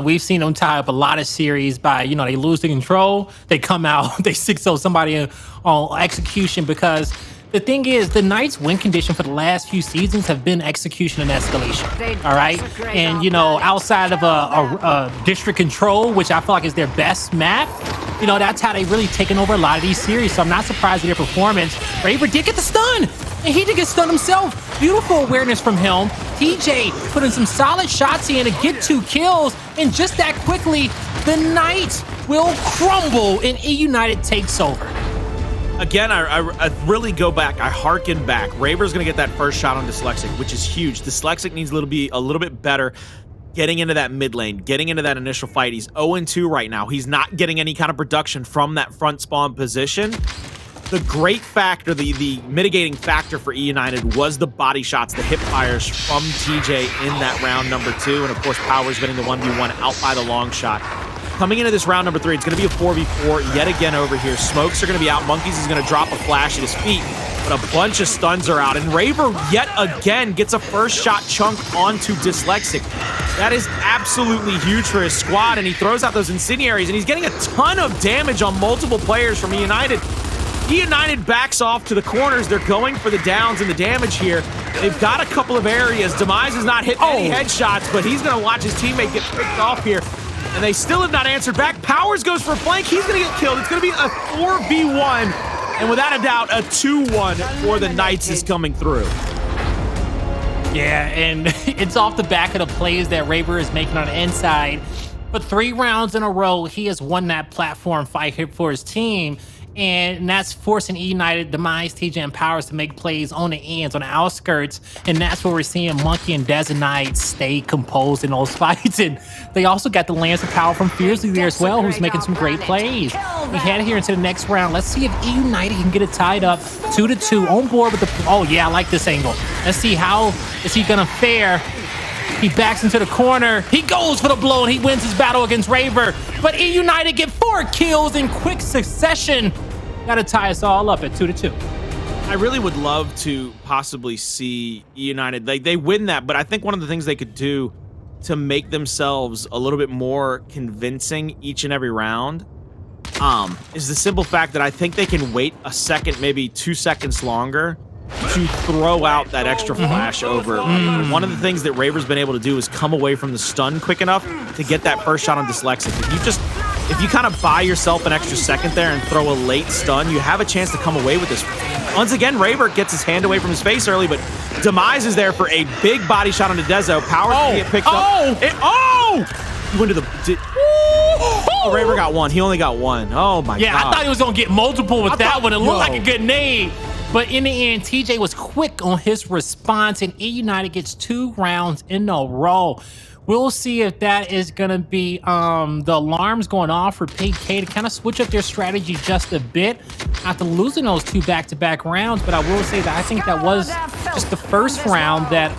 S1: We've seen them tie up a lot of series by, they lose the control, they come out, they 6-0 somebody on execution, because the thing is, the Knights' win condition for the last few seasons have been execution and escalation. All right, and outside of a district control, which I feel like is their best map, that's how they've really taken over a lot of these series. So I'm not surprised at their performance. Raver did get the stun, and he did get stunned himself. Beautiful awareness from him. TJ putting some solid shots in to get 2 kills, and just that quickly, the Knights will crumble and eUnited takes over.
S2: Again, I really go back. I harken back. Raver's going to get that first shot on Dyslexic, which is huge. Dyslexic needs a little bit better getting into that mid lane, getting into that initial fight. He's 0-2 right now. He's not getting any kind of production from that front spawn position. The great factor, the mitigating factor for eUnited was the body shots, the hip fires from TJ in that round number 2. And of course, Powerz winning the 1v1 out by the long shot. Coming into this round number 3, it's going to be a 4v4 yet again over here. Smokes are going to be out. Monkyz is going to drop a flash at his feet, but a bunch of stuns are out. And Raver yet again gets a first shot chunk onto Dyslexic. That is absolutely huge for his squad, and he throws out those incendiaries, and he's getting a ton of damage on multiple players from eUnited. eUnited backs off to the corners. They're going for the downs and the damage here. They've got a couple of areas. Demise has not hit any headshots, but he's going to watch his teammate get picked off here. And they still have not answered back. Powerz goes for a flank. He's going to get killed. It's going to be a 4v1. And without a doubt, a 2-1 for the Knights is coming through.
S1: Yeah, and it's off the back of the plays that Raver is making on the inside. But 3 rounds in a row, he has won that platform fight here for his team. And that's forcing eUnited, Demise, TJ, and Powerz to make plays on the ends, on the outskirts. And that's where we're seeing Monkyz and Dezonide stay composed in those fights. And they also got the lance of power from Fearzly there as well, who's making some great plays. We head here into the next round. Let's see if eUnited can get it tied up 2-2 on board with the... Oh, yeah, I like this angle. Let's see how is he going to fare. He backs into the corner. He goes for the blow, and he wins his battle against Raver. But eUnited get 4 kills in quick succession. Gotta tie us all up at 2-2.
S2: I really would love to possibly see eUnited. They win that, but I think one of the things they could do to make themselves a little bit more convincing each and every round is the simple fact that I think they can wait a second, maybe 2 seconds longer to throw out that extra flash over. One of the things that Raver's been able to do is come away from the stun quick enough to get that first shot on Dyslexic. If you kind of buy yourself an extra second there and throw a late stun, you have a chance to come away with this. Once again, Raver gets his hand away from his face early, but Demise is there for a big body shot onto Dezo. Powerz can get picked up. He went to the... Raver got one. He only got one. Oh my God.
S1: Yeah, I thought he was going to get multiple with that one. It looked like a good nade. But in the end, TJ was quick on his response, and eUnited gets 2 rounds in a row. We'll see if that is going to be the alarms going off for PK to kind of switch up their strategy just a bit after losing those 2 back-to-back rounds. But I will say that I think that was just the first round that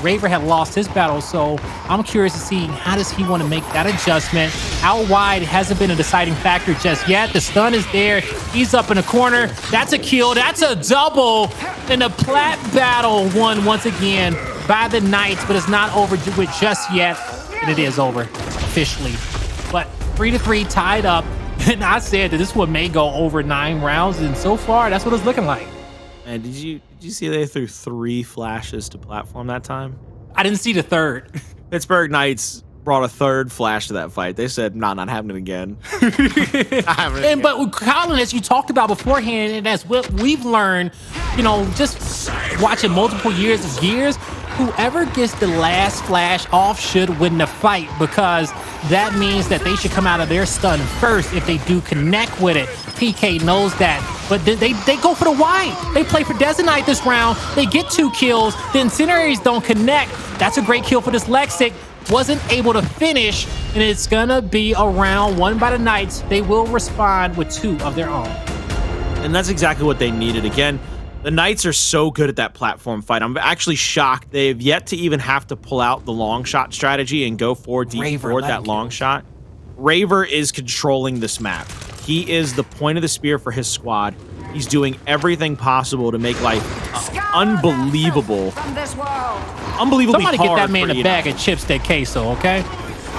S1: Raver had lost his battle. So I'm curious to see how does he want to make that adjustment. Out wide hasn't been a deciding factor just yet. The stun is there. He's up in the corner. That's a kill. That's a double. And the plat battle won once again by the Knights, but it's not over with just yet, and it is over officially. But 3-3 tied up, and I said that this one may go over 9 rounds, and so far that's what it's looking like.
S2: And did you see they threw 3 flashes to platform that time?
S1: I didn't see the third.
S2: Pittsburgh Knights brought a 3rd flash to that fight. They said, nah, not happening again.
S1: But with Colin, as you talked about beforehand, and as what we've learned, you know, just watching multiple years of Gears, whoever gets the last flash off should win the fight, because that means that they should come out of their stun first if they do connect with it. PK knows that, but they go for the wide. They play for Dezonide this round. They get 2 kills. The incendiaries don't connect. That's a great kill for Dyslexic. Wasn't able to finish, and it's gonna be a round won by the Knights. They will respond with 2 of their own.
S2: And that's exactly what they needed. Again, the Knights are so good at that platform fight. I'm actually shocked they've yet to even have to pull out the long shot strategy and go for deep forward that long shot. Raver is controlling this map. He is the point of the spear for his squad. He's doing everything possible to make life unbelievable. Unbelievably hard.
S1: Somebody get that man a bag of chips, that queso, okay?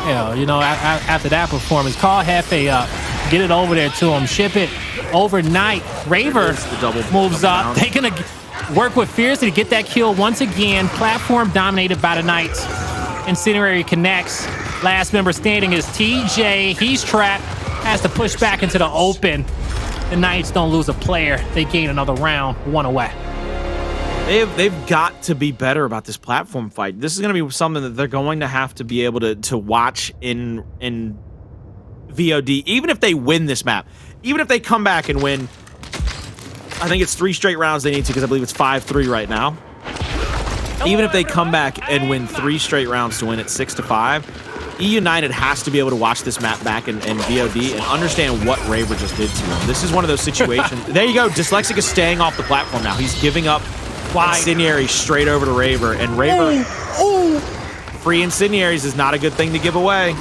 S1: Yeah, you know, after that performance, call Hefe up, get it over there to him, ship it overnight. Raver moves up. They're gonna work with Fearzly to get that kill once again. Platform dominated by the Knights. Incendiary connects. Last member standing is TJ. He's trapped. Has to push back into the open. The Knights don't lose a player. They gain another round, 1 away.
S2: They've got to be better about this platform fight. This is going to be something that they're going to have to be able to watch in VOD, even if they win this map. Even if they come back and win, I think it's 3 straight rounds they need to, because I believe it's 5-3 right now. Even if they come back and win 3 straight rounds to win it 6-5, eUnited has to be able to watch this map back in VOD and understand what Raver just did to him. This is one of those situations. There you go. Dyslexic is staying off the platform now. He's giving up incendiary straight over to Raver, and Raver free incendiaries is not a good thing to give away.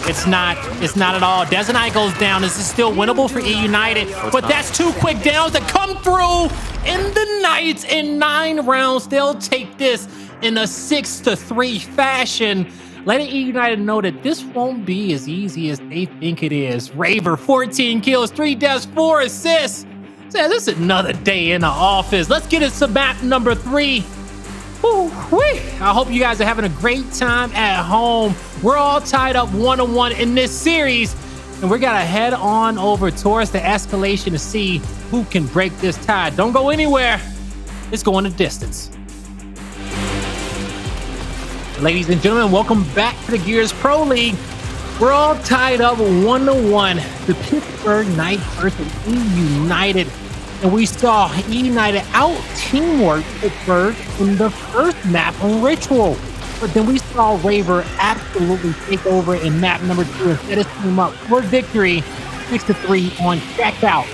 S1: It's not at all. Dezonide goes down. This is still winnable for eUnited, but that's 2 quick downs that come through, in the Knights in 9 rounds. They'll take this in a 6-3 fashion, letting eUnited know that this won't be as easy as they think it is. Raver, 14 kills, 3 deaths, 4 assists. So this is another day in the office. Let's get into map number 3. Woo-wee. I hope you guys are having a great time at home. We're all tied up 1-1 in this series, and we're gonna head on over towards the Escalation to see who can break this tie. Don't go anywhere. It's going the distance. Ladies and gentlemen, welcome back to the Gears Pro League. We're all tied up 1-1. The Pittsburgh Knights versus eUnited. And we saw eUnited out teamwork Pittsburgh in the first map on Ritual. But then we saw Raver absolutely take over in map number 2 and set his team up for victory, 6-3 on checkout.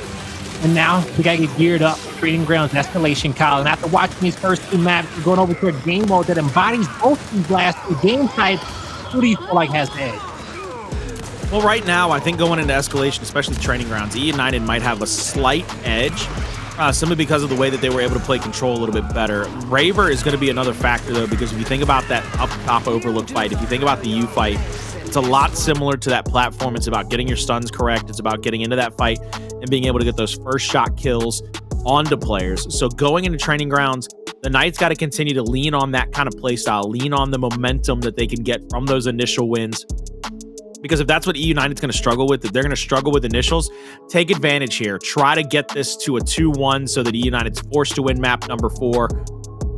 S1: And now we gotta get geared up for Trading Grounds and Escalation, Kyle. And after watching these first 2 maps, we're going over to a game mode that embodies both these last 2 game types. Who do you feel like has the edge?
S2: Well, right now, I think going into Escalation, especially the Training Grounds, eUnited might have a slight edge. Simply because of the way that they were able to play control a little bit better. Raver is going to be another factor, though, because if you think about that up-top overlook fight, if you think about the U fight, it's a lot similar to that platform. It's about getting your stuns correct. It's about getting into that fight and being able to get those first shot kills onto players. So going into training grounds, the Knights got to continue to lean on that kind of play style, lean on the momentum that they can get from those initial wins. Because if that's what eUnited's going to struggle with, if they're going to struggle with initials, take advantage here. Try to get this to a 2-1 so that eUnited's forced to win map number 4.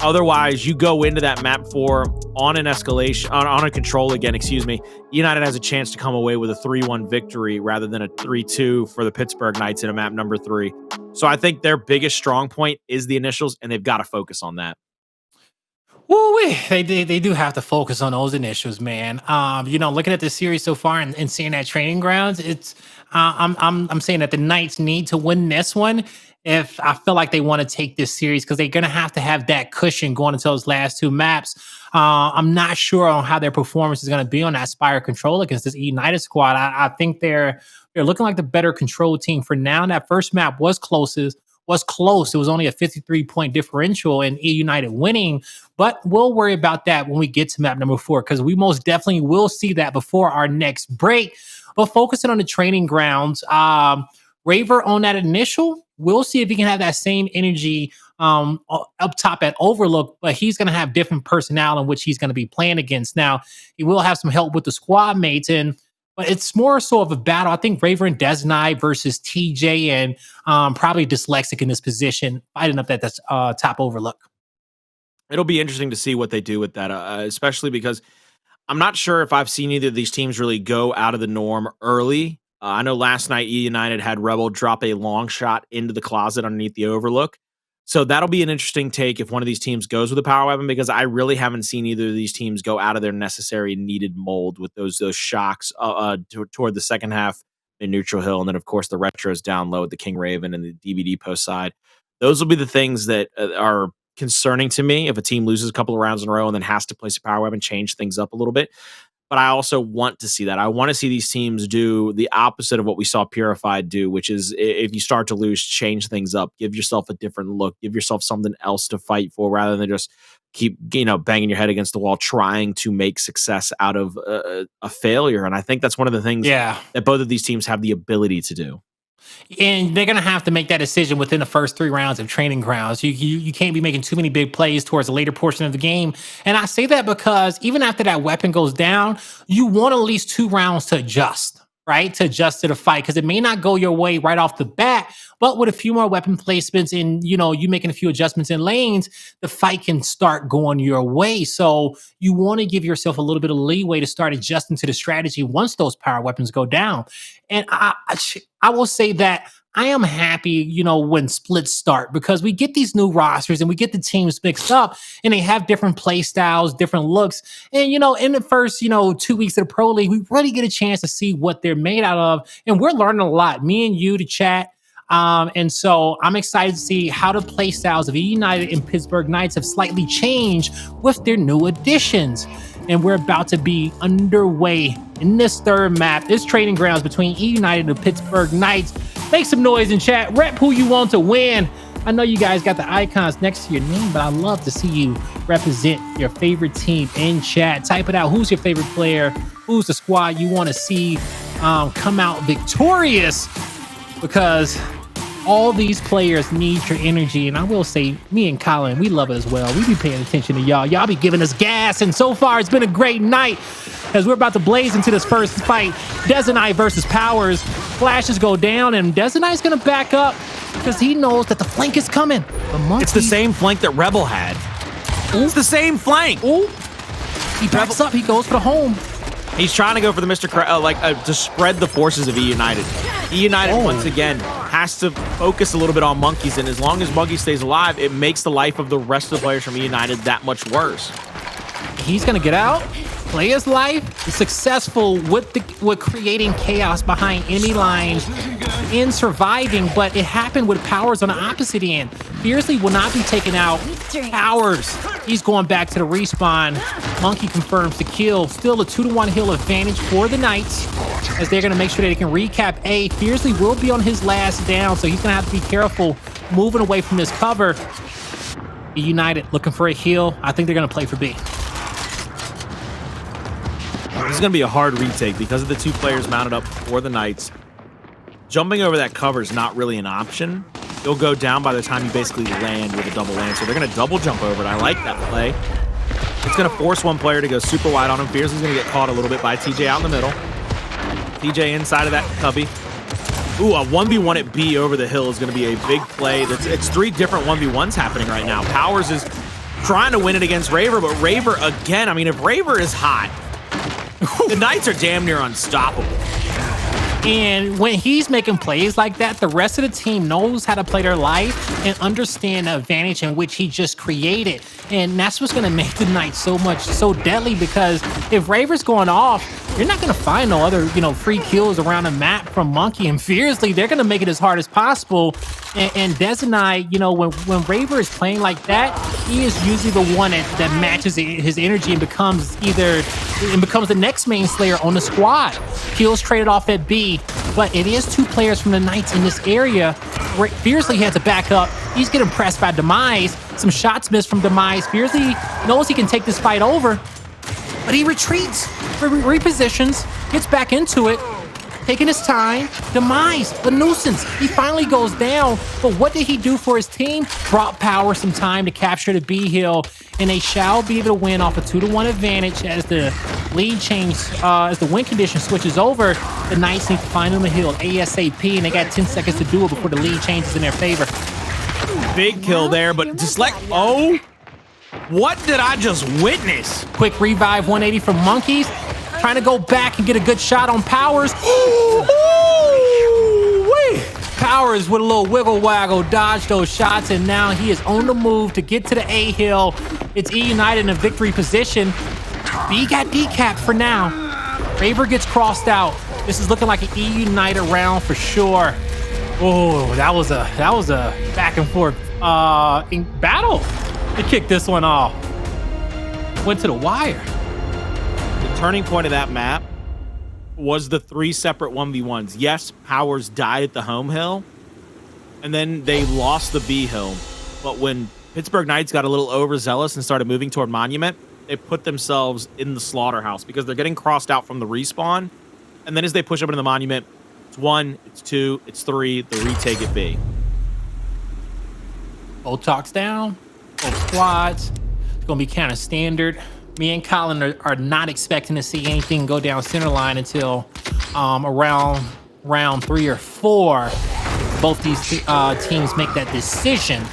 S2: Otherwise, you go into that map 4 on an escalation, on a control again, excuse me. eUnited has a chance to come away with a 3-1 victory rather than a 3-2 for the Pittsburgh Knights in a map number 3. So I think their biggest strong point is the initials, and they've got to focus on that.
S1: Woo, they do have to focus on those initials, man. Looking at this series so far and seeing that training grounds, it's I'm saying that the Knights need to win this one if I feel like they want to take this series, because they're gonna have to have that cushion going into those last 2 maps. I'm not sure on how their performance is gonna be on that Spire control against this eUnited squad. I think they're looking like the better control team for now. That first map was close. It was only a 53-point differential and eUnited winning, but we'll worry about that when we get to map number 4, because we most definitely will see that before our next break. But focusing on the training grounds, Raver on that initial, we'll see if he can have that same energy up top at Overlook, but he's going to have different personnel in which he's going to be playing against. Now, he will have some help with the squad mates, but it's more so of a battle. I think Raver and Dezonide versus TJ and probably Dyslexic in this position, fighting up that top Overlook.
S2: It'll be interesting to see what they do with that, especially because I'm not sure if I've seen either of these teams really go out of the norm early. I know last night eUnited had Rebel drop a long shot into the closet underneath the Overlook. So that'll be an interesting take if one of these teams goes with a power weapon, because I really haven't seen either of these teams go out of their necessary needed mold with those shocks toward the second half in Neutral Hill. And then, of course, the retros down low at the King Raven and the DVD post side. Those will be the things that are concerning to me if a team loses a couple of rounds in a row and then has to place a power weapon, change things up a little bit. But I also want to see that. I want to see these teams do the opposite of what we saw Purified do, which is if you start to lose, change things up, give yourself a different look, give yourself something else to fight for rather than just keep, banging your head against the wall, trying to make success out of a failure. And I think that's one of the things that both of these teams have the ability to do.
S1: And they're going to have to make that decision within the first 3 rounds of training grounds. You can't be making too many big plays towards the later portion of the game. And I say that because even after that weapon goes down, you want at least 2 rounds to adjust, right? To adjust to the fight, because it may not go your way right off the bat, but with a few more weapon placements and, you making a few adjustments in lanes, the fight can start going your way. So you want to give yourself a little bit of leeway to start adjusting to the strategy once those power weapons go down. And I will say that I am happy, when splits start, because we get these new rosters and we get the teams mixed up and they have different play styles, different looks. And, in the first, 2 weeks of the Pro League, we really get a chance to see what they're made out of. And we're learning a lot, me and you, the chat. And so I'm excited to see how the play styles of eUnited and Pittsburgh Knights have slightly changed with their new additions. And we're about to be underway in this 3rd map, this training grounds between eUnited and the Pittsburgh Knights. Make some noise in chat. Rep who you want to win. I know you guys got the icons next to your name, but I'd love to see you represent your favorite team in chat. Type it out. Who's your favorite player? Who's the squad you want to see come out victorious? Because all these players need your energy. And I will say, me and Colin, we love it as well. We be paying attention to y'all. Y'all be giving us gas. And so far, it's been a great night as we're about to blaze into this first fight. Dezonide versus Powerz. Flashes go down, and Dezonide's going to back up because he knows that the flank is coming.
S2: It's the same flank that Rebel had. Ooh. It's the same flank.
S1: Ooh. He backs up. He goes for the home.
S2: He's trying to go for the Mr. To spread the forces of eUnited. eUnited, once again, has to focus a little bit on Monkyz, and as long as Monkyz stays alive, it makes the life of the rest of the players from eUnited that much worse.
S1: He's going to get out, play his life, is successful with creating chaos behind enemy lines and surviving, but it happened with Powerz on the opposite end. Fearzly will not be taken out. Powerz, he's going back to the respawn. Monkyz confirms the kill. Still a 2-1 hill advantage for the Knights as they're going to make sure they can recap A. Fearzly will be on his last down, so he's going to have to be careful moving away from this cover. eUnited looking for a heal. I think they're going to play for B.
S2: This is going to be a hard retake because of the 2 players mounted up for the Knights. Jumping over that cover is not really an option. You'll go down by the time you basically land with a double land. So they're going to double jump over it. I like that play. It's going to force one player to go super wide on him. Fearzly's going to get caught a little bit by TJ out in the middle. TJ inside of that cubby. Ooh, a 1v1 at B over the hill is going to be a big play. It's 3 different 1v1s happening right now. Powerz is trying to win it against Raver, but Raver again, I mean, if Raver is hot, the Knights are damn near unstoppable.
S1: And when he's making plays like that, the rest of the team knows how to play their life and understand the advantage in which he just created. And that's what's going to make the Knights so deadly, because if Raver's going off, you're not going to find no other, free kills around the map from Monkyz and Fearzly. They're going to make it as hard as possible. And Dezonide, when Raver is playing like that, he is usually the one that matches his energy and becomes the next main slayer on the squad. Kills traded off at B, but it is 2 players from the Knights in this area. Fearzly had to back up. He's getting pressed by Demise. Some shots missed from Demise. Fearzly knows he can take this fight over, but he retreats, repositions, gets back into it, taking his time. Demise, the nuisance. He finally goes down, but what did he do for his team? Brought Powerz some time to capture the B hill, and they shall be able to win off a 2-1 advantage as the lead change, as the win condition switches over. The Knights need to find them a hill ASAP, and they got 10 seconds to do it before the lead changes in their favor.
S2: Big kill there, but oh, what did I just witness?
S1: Quick revive 180 from Monkyz. Trying to go back and get a good shot on Powerz. Powerz with a little wiggle waggle, dodged those shots, and now he is on the move to get to the A hill. It's eUnited in a victory position. B got decapped for now. Raver gets crossed out. This is looking like an eUnited round for sure. Oh, that was a back and forth battle to kick this one off. Went to the wire.
S2: The turning point of that map was the 3 separate 1v1s. Yes, Powerz died at the home hill, and then they lost the B hill. But when Pittsburgh Knights got a little overzealous and started moving toward Monument, they put themselves in the slaughterhouse because they're getting crossed out from the respawn. And then as they push up into the Monument, it's 1, it's 2, it's 3, the retake at B.
S1: Both talks down, both squads. It's going to be kind of standard. Me and Colin are not expecting to see anything go down center line until around round 3 or 4. Both these teams make that decision.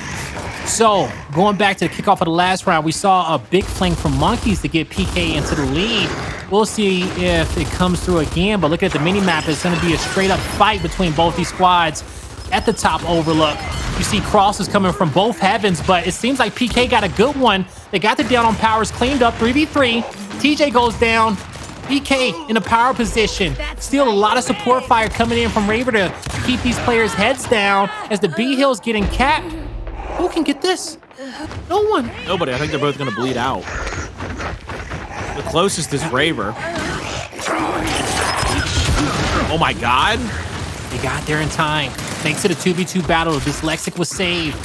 S1: So going back to the kickoff of the last round, we saw a big flank from Monkyz to get PK into the lead. We'll see if it comes through again, but look at the mini map. It's going to be a straight up fight between both these squads at the top overlook. You see crosses coming from both heavens, but it seems like PK got a good one. They got the down on Powerz, cleaned up 3v3. TJ goes down. PK in a power position. Still a lot of support fire coming in from Raver to keep these players' heads down as the B hill's getting capped. Who can get this? No one.
S2: Nobody. I think they're both going to bleed out. The closest is Raver. Oh my God.
S1: They got there in time. Thanks to the 2v2 battle, Dyslexic was saved.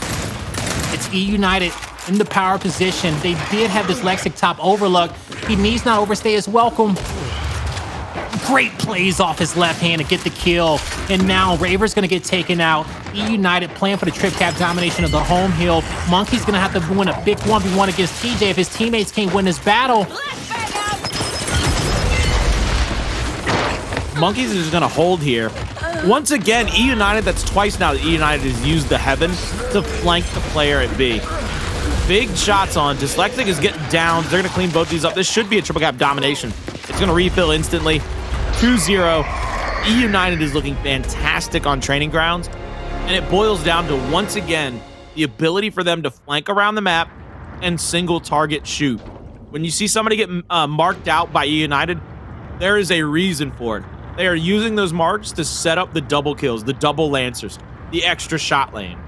S1: It's eUnited in the power position. They did have Dyslexic top overlook. He needs not overstay his welcome. Great plays off his left hand to get the kill. And now Raver's going to get taken out. eUnited playing for the trip cap domination of the home hill. Monkyz going to have to win a big 1v1 against TJ if his teammates can't win this battle.
S2: Monkyz is just going to hold here. Once again, eUnited, that's twice now that eUnited has used the heaven to flank the player at B. Big shots on. Dyslexic is getting down. They're going to clean both these up. This should be a triple cap domination. It's going to refill instantly. 2-0. eUnited is looking fantastic on training grounds. And it boils down to, once again, the ability for them to flank around the map and single target shoot. When you see somebody get marked out by eUnited, there is a reason for it. They are using those marks to set up the double kills, the double lancers, the extra shot lane.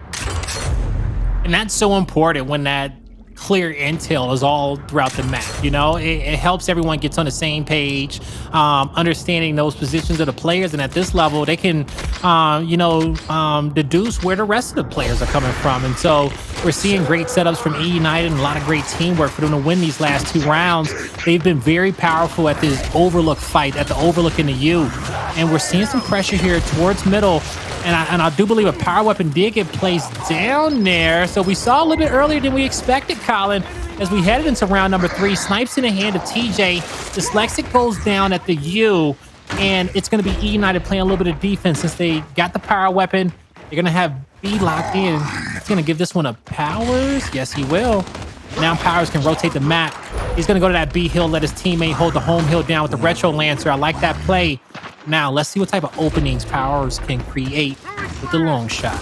S1: And that's so important when that clear intel is all throughout the map. You know, it helps everyone gets on the same page, understanding those positions of the players. And at this level, they can deduce where the rest of the players are coming from. And so we're seeing great setups from eUnited and a lot of great teamwork for them to win these last 2 rounds. They've been very powerful at this Overlook fight, at the Overlook in the U. And we're seeing some pressure here towards middle. And I do believe a power weapon did get placed down there. So we saw a little bit earlier than we expected, Colin. As we headed into round number 3, snipes in the hand of TJ. Dyslexic goes down at the U. And it's going to be eUnited playing a little bit of defense since they got the power weapon. They're going to have B locked in. He's going to give this one a Powerz. Yes, he will. Now Powerz can rotate the map. He's going to go to that B hill, let his teammate hold the home hill down with the Retro Lancer. I like that play. Now, let's see what type of openings Powerz can create with the long shot.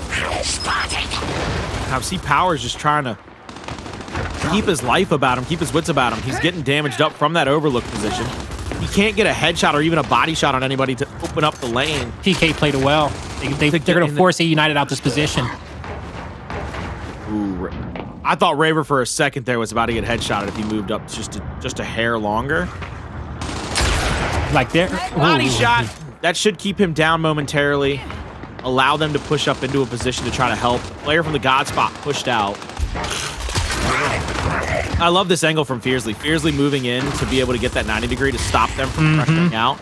S2: Now, see Powerz just trying to keep his life about him, keep his wits about him. He's getting damaged up from that Overlook position. He can't get a headshot or even a body shot on anybody to open up the lane.
S1: PK played it well. They're going to force eUnited out this position.
S2: Ooh, I thought Raver for a second there was about to get headshotted if he moved up just a hair longer.
S1: Like there.
S2: Body shot. That should keep him down momentarily. Allow them to push up into a position to try to help. Player from the God spot pushed out. I love this angle from Fearzly. Fearzly moving in to be able to get that 90 degree to stop them from pressuring out.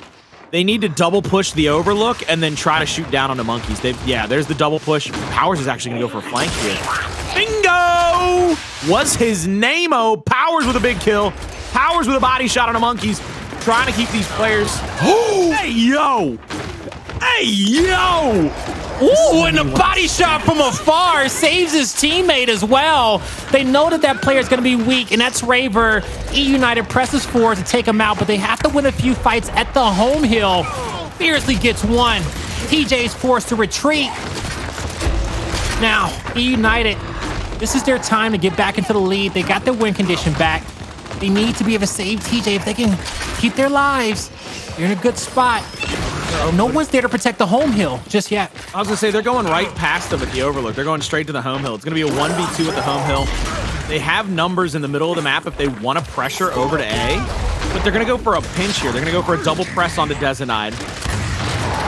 S2: They need to double push the Overlook and then try to shoot down on the Monkyz. Yeah, there's the double push. Powerz is actually going to go for a flank here. Bingo! Was his name-o. Powerz with a big kill. Powerz with a body shot on the Monkyz. Trying to keep these players. Hey, yo! Hey, yo!
S1: Ooh, and the body shot from afar saves his teammate as well. They know that player is going to be weak, and that's Raver. eUnited presses forward to take him out, but they have to win a few fights at the home hill. Fearzly gets one. TJ's forced to retreat. Now, eUnited, this is their time to get back into the lead. They got their win condition back. They need to be able to save TJ if they can keep their lives. They're in a good spot. No one's there to protect the home hill just yet.
S2: I was going to say, they're going right past them at the Overlook. They're going straight to the home hill. It's going to be a 1v2 at the home hill. They have numbers in the middle of the map if they want to pressure over to A, but they're going to go for a pinch here. They're going to go for a double press onto Dezonide.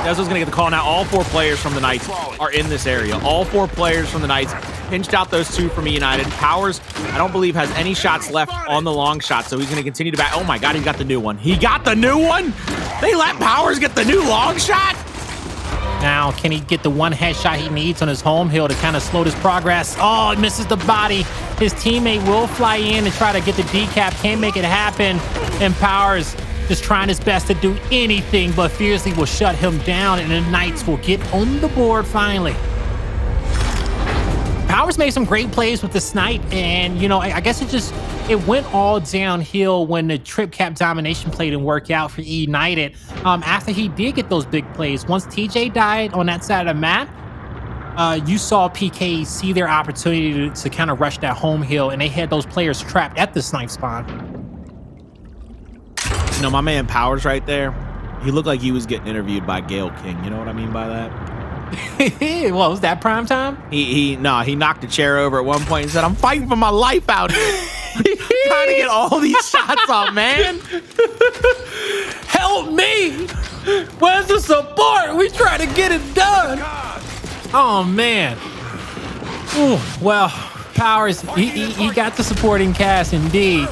S2: Dezo's going to get the call. Now all 4 players from the Knights are in this area. All 4 players from the Knights pinched out those 2 from eUnited. Powerz, I don't believe, has any shots left on the long shot, so he's going to continue to back. Oh my God, he got the new one. He got the new one? They let Powerz get the new long shot?
S1: Now, can he get the one headshot he needs on his home hill to kind of slow this progress? Oh, he misses the body. His teammate will fly in and try to get the decap. Can't make it happen. And Powerz just trying his best to do anything, but Fearzly will shut him down, and the Knights will get on the board finally. Powerz made some great plays with the snipe, and I guess it went all downhill when the trip cap domination play didn't work out for eUnited. After he did get those big plays, once TJ died on that side of the map, you saw PK see their opportunity to kind of rush that home hill, and they had those players trapped at the snipe spawn.
S2: My man Powerz right there, he looked like he was getting interviewed by Gail King. You know what I mean by that?
S1: What was that, prime time?
S2: He knocked a chair over at one point and said, "I'm fighting for my life out here." Trying to get all these shots off, man.
S1: Help me! Where's the support? We try to get it done. Oh man. Ooh, well, Powerz, he got the supporting cast indeed.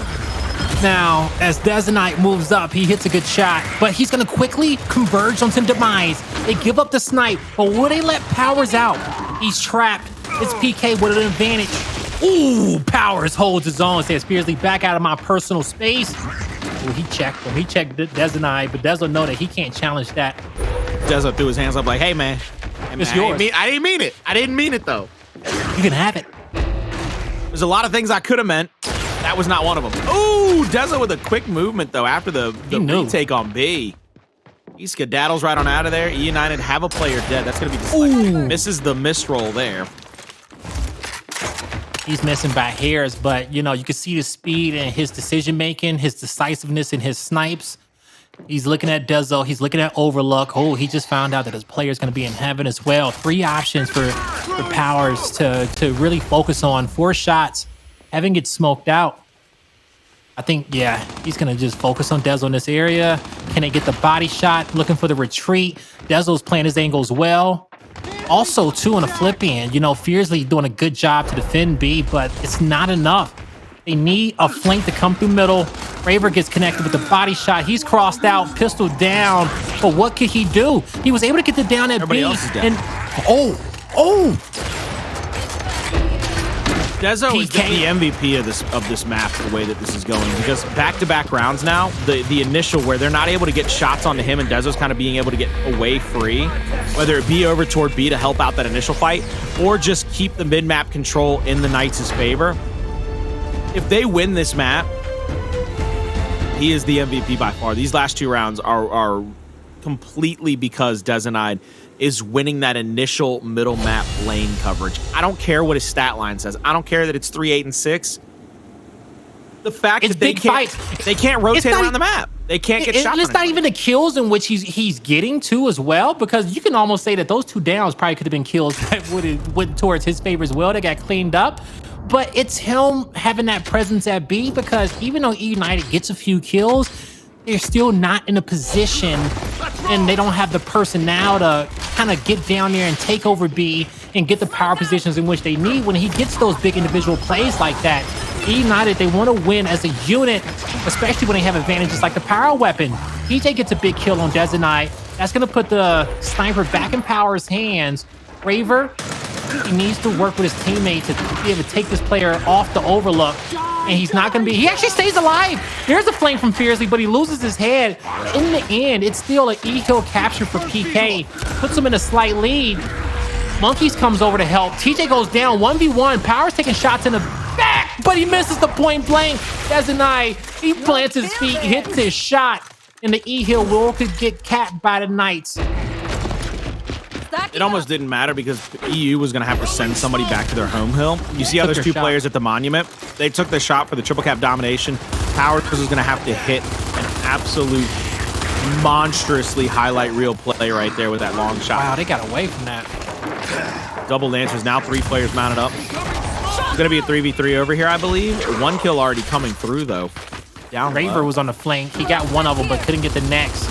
S1: Now, as Dezonide moves up, he hits a good shot, but he's going to quickly converge onto Demise. They give up the snipe, but will they let Powerz out? He's trapped. It's PK with an advantage. Ooh, Powerz holds his own, says Fearzly, back out of my personal space. Ooh, he checked him. He checked Dezonide, but Dezo know that he can't challenge that.
S2: Dezo threw his hands up like, hey, man.
S1: It's yours.
S2: I didn't mean it. I didn't mean it, though.
S1: You can have it.
S2: There's a lot of things I could have meant. That was not one of them. Ooh, Dezo with a quick movement, though, after the retake on B. He skedaddles right on out of there. eUnited have a player dead. That's going to be Dyslexic. Misses the misroll there.
S1: He's missing by hairs, but, you can see the speed and his decision-making, his decisiveness in his snipes. He's looking at Dezo. He's looking at Overlook. Oh, he just found out that his player is going to be in heaven as well. 3 options for Powerz to really focus on. 4 shots. Having it smoked out. I think, yeah, he's going to just focus on Dezo in this area. Can they get the body shot? Looking for the retreat. Dezo's playing his angles well. Also, too, on the flip end, you know, Fearzly doing a good job to defend B, but it's not enough. They need a flank to come through middle. Raver gets connected with the body shot. He's crossed out, pistol down. But what could he do? He was able to get the down at
S2: Everybody
S1: B.
S2: else is down.
S1: And
S2: Dezo is the MVP of this map, the way that this is going, because back-to-back rounds now, the initial where they're not able to get shots onto him and Dezo's kind of being able to get away free, whether it be over toward B to help out that initial fight, or just keep the mid-map control in the Knights' favor. If they win this map, he is the MVP by far. These last 2 rounds are completely because Dezonide is winning that initial middle map lane coverage. I don't care what his stat line says. I don't care that it's 3, 8, and 6. The fact that they can't rotate around the map. They can't get shots.
S1: It's not even the kills in which he's getting to as well, because you can almost say that those 2 downs probably could have been kills that would have went towards his favor as well. They got cleaned up. But it's him having that presence at B, because even though eUnited gets a few kills, they're still not in a position and they don't have the personnel to kind of get down there and take over B and get the power positions in which they need when he gets those big individual plays like that. eUnited, they want to win as a unit, especially when they have advantages like the power weapon. TJ gets a big kill on Dezonide. That's going to put the sniper back in Power's hands. Raver, he needs to work with his teammate to be able to take this player off the overlook. And he's not going to be... He actually stays alive. There's a flame from Fearzly, but he loses his head. In the end, it's still an E-kill capture for PK. Puts him in a slight lead. Monkyz comes over to help. TJ goes down 1v1. Powerz taking shots in the back, but he misses the point blank. Dezonide, he plants his feet, hits his shot, and the E-hill could get capped by the Knights.
S2: It almost didn't matter because EU was going to have to send somebody back to their home hill. You see how there's 2 players at the monument? They took the shot for the triple cap domination. Powerz was going to have to hit an absolute monstrously highlight reel play right there with that long shot.
S1: Wow, they got away from that.
S2: Double dancers, now 3 players mounted up. It's going to be a 3v3 over here, I believe. 1 kill already coming through, though. Down
S1: Raver
S2: low.
S1: was on the flank. He got one of them, but couldn't get the next.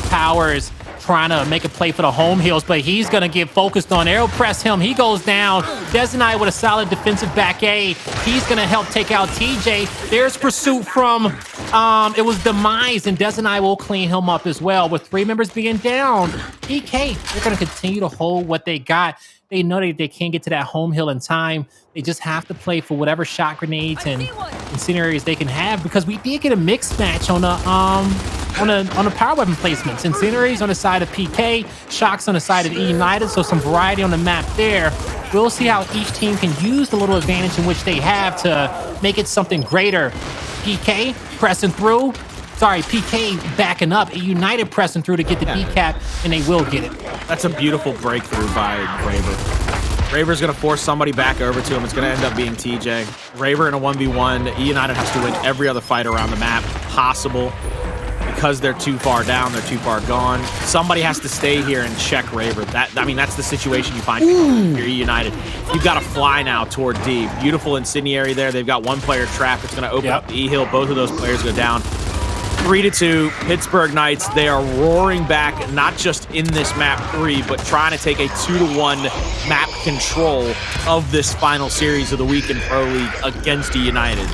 S1: Powerz trying to make a play for the home hills, but he's going to get focused on. Arrow press him. He goes down. Dezonide with a solid defensive back A. He's going to help take out TJ. There's pursuit from, it was Demise, and Dezonide will clean him up as well. With 3 members being down, PK, they're going to continue to hold what they got. They know they can't get to that home hill in time. They just have to play for whatever shot grenades and incendiaries they can have, because we did get a mixed match on the power weapon placements. Incendiaries on the side of PK, shocks on the side of eUnited, so some variety on the map there. We'll see how each team can use the little advantage in which they have to make it something greater. PK pressing through. Sorry, PK backing up. eUnited pressing through to get the decap, and they will get it.
S2: That's a beautiful breakthrough by Raver. Raver's going to force somebody back over to him. It's going to end up being TJ. Raver in a 1v1. eUnited has to win every other fight around the map possible. Because they're too far down, they're too far gone. Somebody has to stay here and check Raver. That's the situation you find if you're eUnited. You've got to fly now toward D. Beautiful incendiary there. They've got 1 player trapped. It's going to open up the E-hill. Both of those players go down. 3-2, Pittsburgh Knights. They are roaring back, not just in this map 3, but trying to take a 2-1 map control of this final series of the week in Pro League against eUnited.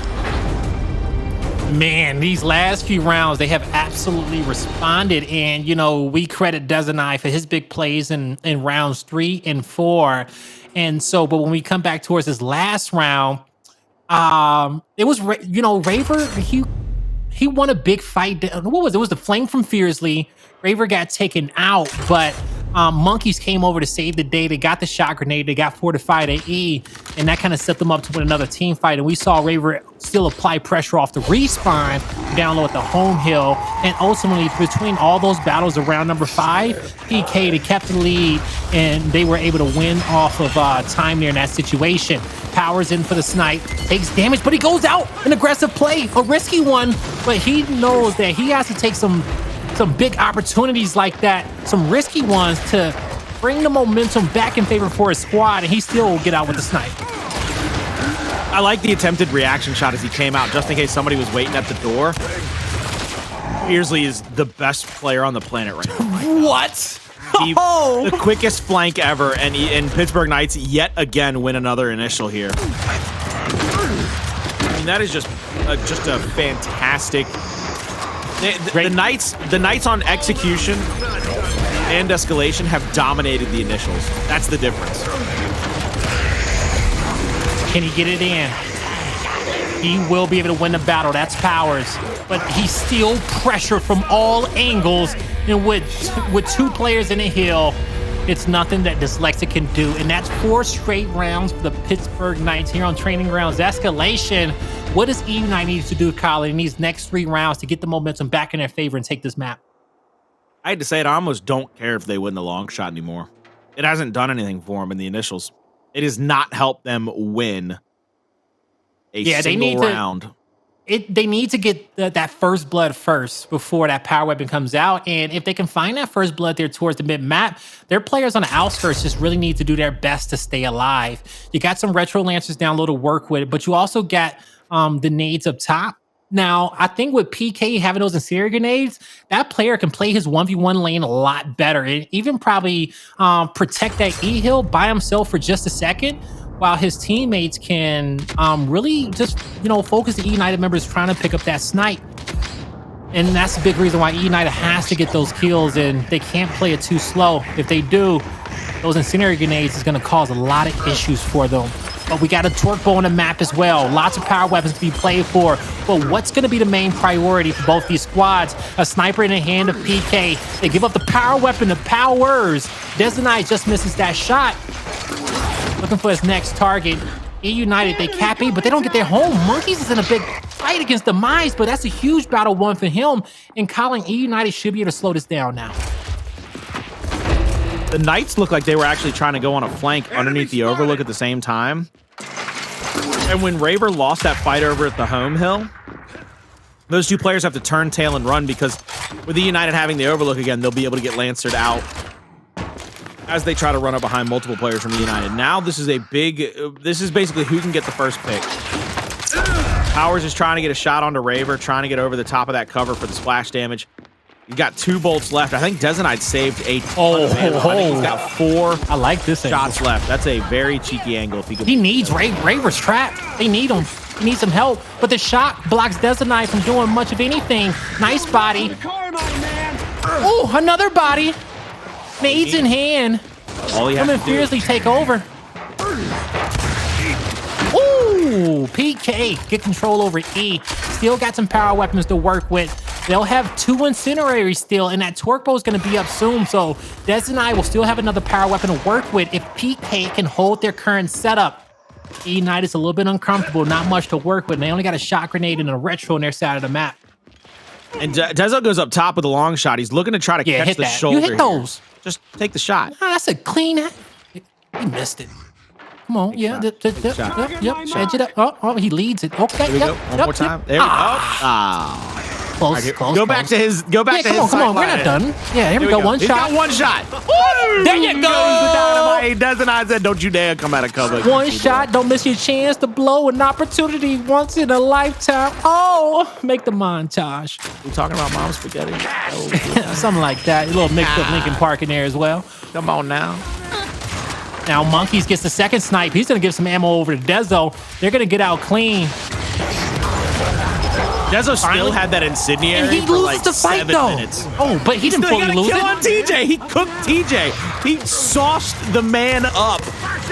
S1: Man, these last few rounds, they have absolutely responded. And, you know, we credit Dezonide for his big plays in rounds 3 and 4. And so, but when we come back towards this last round, it was, you know, Raver, he won a big fight. What was it? It was the flame from Fearzly. Raver got taken out, but Monkyz came over to save the day. They got the shot grenade. They got fortified at E, and that kind of set them up to win another team fight. And we saw Raver still apply pressure off the respawn down low at the home hill. And ultimately, between all those battles around number 5, PK, they kept the lead, and they were able to win off of time there in that situation. Powerz in for the snipe, takes damage, but he goes out. An aggressive play, a risky one, but he knows that he has to take some big opportunities like that, some risky ones, to bring the momentum back in favor for his squad, and he still will get out with the snipe.
S2: I like the attempted reaction shot as he came out, just in case somebody was waiting at the door. Fearzly is the best player on the planet right now.
S1: What?
S2: The quickest flank ever, and Pittsburgh Knights yet again win another initial here. I mean, that is just a fantastic. The Knights on execution and escalation have dominated the initials. That's the difference.
S1: Can he get it in? He will be able to win the battle. That's Powerz. But he's still pressure from all angles. And with 2 players in the hill, it's nothing that Dyslexic can do. And that's 4 straight rounds for the Pittsburgh Knights here on Training Grounds. Escalation. What does eUnited need to do, Colin, in these next 3 rounds to get the momentum back in their favor and take this map?
S2: I hate to say it, I almost don't care if they win the long shot anymore. It hasn't done anything for them in the initials. It has not helped them win a single round.
S1: They need to get that first blood first before that power weapon comes out. And if they can find that first blood there towards the mid-map, their players on the outskirts just really need to do their best to stay alive. You got some retro lancers down low to work with, but you also got the nades up top. Now, I think with PK having those incendiary grenades, that player can play his 1v1 lane a lot better and even probably protect that E-hill by himself for just a second, while his teammates can really just, focus the eUnited members trying to pick up that snipe. And that's the big reason why eUnited has to get those kills, and they can't play it too slow. If they do, those incendiary grenades is going to cause a lot of issues for them. But we got a torque bow on the map as well. Lots of power weapons to be played for. But what's going to be the main priority for both these squads? A sniper in the hand of PK. They give up the power weapon to Powerz. Dezonide just misses that shot. Looking for his next target. eUnited, they cap E, but they don't get their home. Monkyz is in a big fight against Demise, but that's a huge battle one for him. And Colin, eUnited should be able to slow this down now.
S2: The Knights look like they were actually trying to go on a flank underneath the overlook at the same time. And when Raver lost that fight over at the home hill, those 2 players have to turn tail and run, because with eUnited having the overlook again, they'll be able to get Lancered out as they try to run up behind multiple players from eUnited. Now this is basically who can get the first pick. Powerz is trying to get a shot onto Raver, trying to get over the top of that cover for the splash damage. He's got 2 bolts left. I think Dezonide saved a ton of ammo. I think he's got 4
S1: I like this
S2: shots
S1: angle.
S2: left. That's a very cheeky angle. If
S1: he needs Raver's trapped. They need him. He needs some help. But the shot blocks Dezonide from doing much of anything. Nice body. Oh, another body. Nades in hand.
S2: All he has
S1: Him and
S2: to do.
S1: Fearzly take over. Ooh, PK get control over E. Still got some power weapons to work with. They'll have 2 incendiaries still, and that torque bow is going to be up soon, so Dezonide will still have another power weapon to work with if PK can hold their current setup. eUnited is a little bit uncomfortable, not much to work with. They only got a shot grenade and a retro on their side of the map.
S2: And Dezo goes up top with a long shot. He's looking to try to catch the shoulder.
S1: You hit those.
S2: Here. Just take the shot.
S1: Oh, that's a clean. He missed it. Come on, yeah. Yep. Edge it up. Oh, he leads it. Okay.
S2: Here we go. One more time. There we go.
S1: Close.
S2: Go back to his. Go back to his.
S1: Come on. We're not done. Yeah, here we go. One
S2: He's
S1: shot.
S2: got 1 shot.
S1: There you go.
S2: Dezonide said, "Don't you dare come out of cover."
S1: One shot. Don't miss your chance to blow an opportunity once in a lifetime. Oh, make the montage.
S2: We talking about mom spaghetti?
S1: Something like that. A little mixed up Linkin Park in there as well.
S2: Come on now.
S1: Now Monkyz gets the second snipe. He's gonna give some ammo over to Dezo. They're gonna get out clean.
S2: Dezo still had that incendiary
S1: and he
S2: for
S1: loses
S2: like
S1: the fight
S2: 7
S1: though.
S2: minutes.
S1: Oh, but he didn't fully lose
S2: kill
S1: it.
S2: on TJ. He cooked TJ. He sauced the man up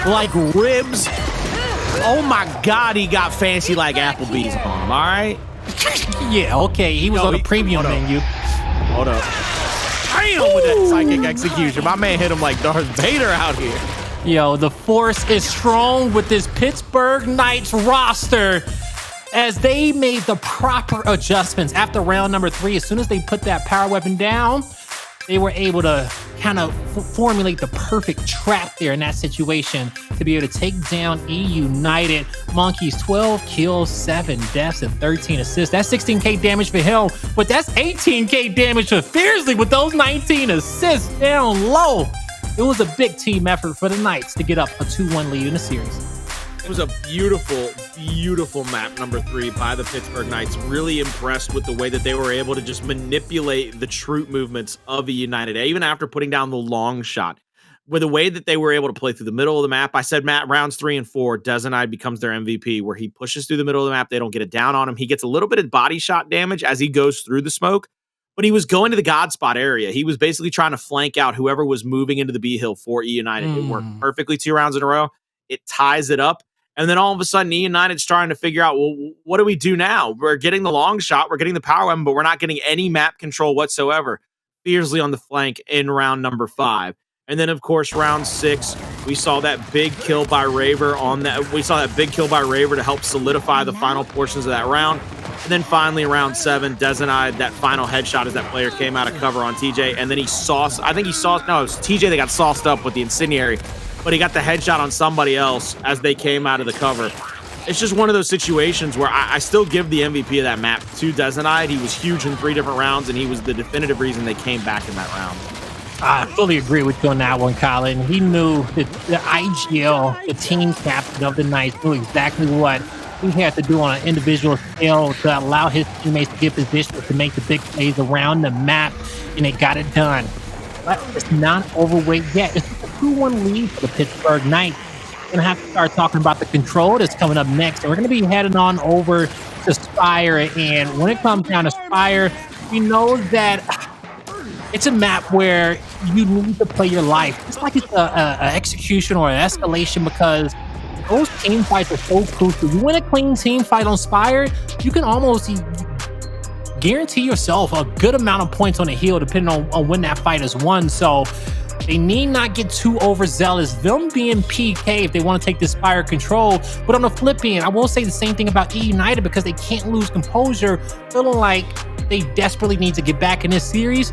S2: like ribs. Oh my God, he got fancy like Applebee's on him. All right.
S1: Yeah. Okay. He was on the premium menu.
S2: Hold up. Damn, with that psychic execution. My man hit him like Darth Vader out here.
S1: Yo, the force is strong with this Pittsburgh Knights roster, as they made the proper adjustments after round number 3. As soon as they put that power weapon down, they were able to kind of formulate the perfect trap there in that situation to be able to take down eUnited. Monkyz 12 kills, 7 deaths, and 13 assists. That's 16k damage for him, but that's 18k damage for Fearzly with those 19 assists down low. It was a big team effort for the Knights to get up a 2-1 lead in the series.
S2: It was a beautiful, beautiful map number 3 by the Pittsburgh Knights. Really impressed with the way that they were able to just manipulate the troop movements of eUnited, even after putting down the long shot. With the way that they were able to play through the middle of the map, I said, Matt, rounds 3 and 4, Dezonide becomes their MVP, where he pushes through the middle of the map. They don't get it down on him. He gets a little bit of body shot damage as he goes through the smoke, but he was going to the God spot area. He was basically trying to flank out whoever was moving into the B hill for eUnited. It worked perfectly 2 rounds in a row. It ties it up. And then all of a sudden, eUnited's trying to figure out, well, what do we do now? We're getting the long shot, we're getting the power weapon, but we're not getting any map control whatsoever. Fearzly on the flank in round number 5. And then, of course, round 6, we saw that big kill by Raver on that. We saw that big kill by Raver to help solidify the final portions of that round. And then finally, round 7, Dezonide, that final headshot as that player came out of cover on TJ. And then he sauced, it was TJ that got sauced up with the incendiary, but he got the headshot on somebody else as they came out of the cover. It's just one of those situations where I still give the MVP of that map to Dezonide. He was huge in 3 different rounds, and he was the definitive reason they came back in that round.
S1: I fully agree with you on that one, Colin. He knew that the IGL, the team captain of the Knights, knew exactly what he had to do on an individual scale to allow his teammates to get positioned to make the big plays around the map, and they got it done. But it's not overweight yet. It's a 2-1 lead for the Pittsburgh Knights. We're going to have to start talking about the control that's coming up next. And we're going to be heading on over to Spire. And when it comes down to Spire, we know that it's a map where you need to play your life. It's like it's a execution or an escalation, because those team fights are so crucial. You win a clean team fight on Spire, you can almost guarantee yourself a good amount of points on the hill, depending on when that fight is won. So they need not get too overzealous. Them being PK if they want to take this Spire control. But on the flip end, I will say the same thing about eUnited, because they can't lose composure, feeling like they desperately need to get back in this series.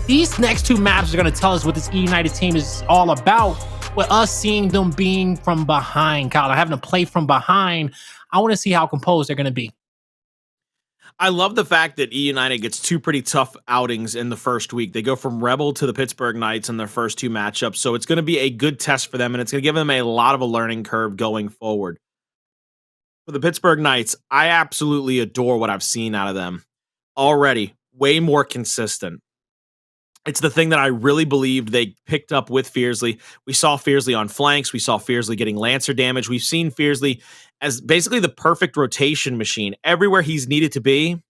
S1: These next 2 maps are going to tell us what this eUnited team is all about, with us seeing them being from behind, Kyle, having to play from behind. I want to see how composed they're going to be.
S2: I love the fact that eUnited gets 2 pretty tough outings in the first week. They go from Rebel to the Pittsburgh Knights in their first 2 matchups, so it's going to be a good test for them, and it's going to give them a lot of a learning curve going forward. For the Pittsburgh Knights, I absolutely adore what I've seen out of them already. Way more consistent. It's the thing that I really believed they picked up with Fearzly. We saw Fearzly on flanks. We saw Fearzly getting Lancer damage. We've seen Fearzly as basically the perfect rotation machine. Everywhere he's needed to be,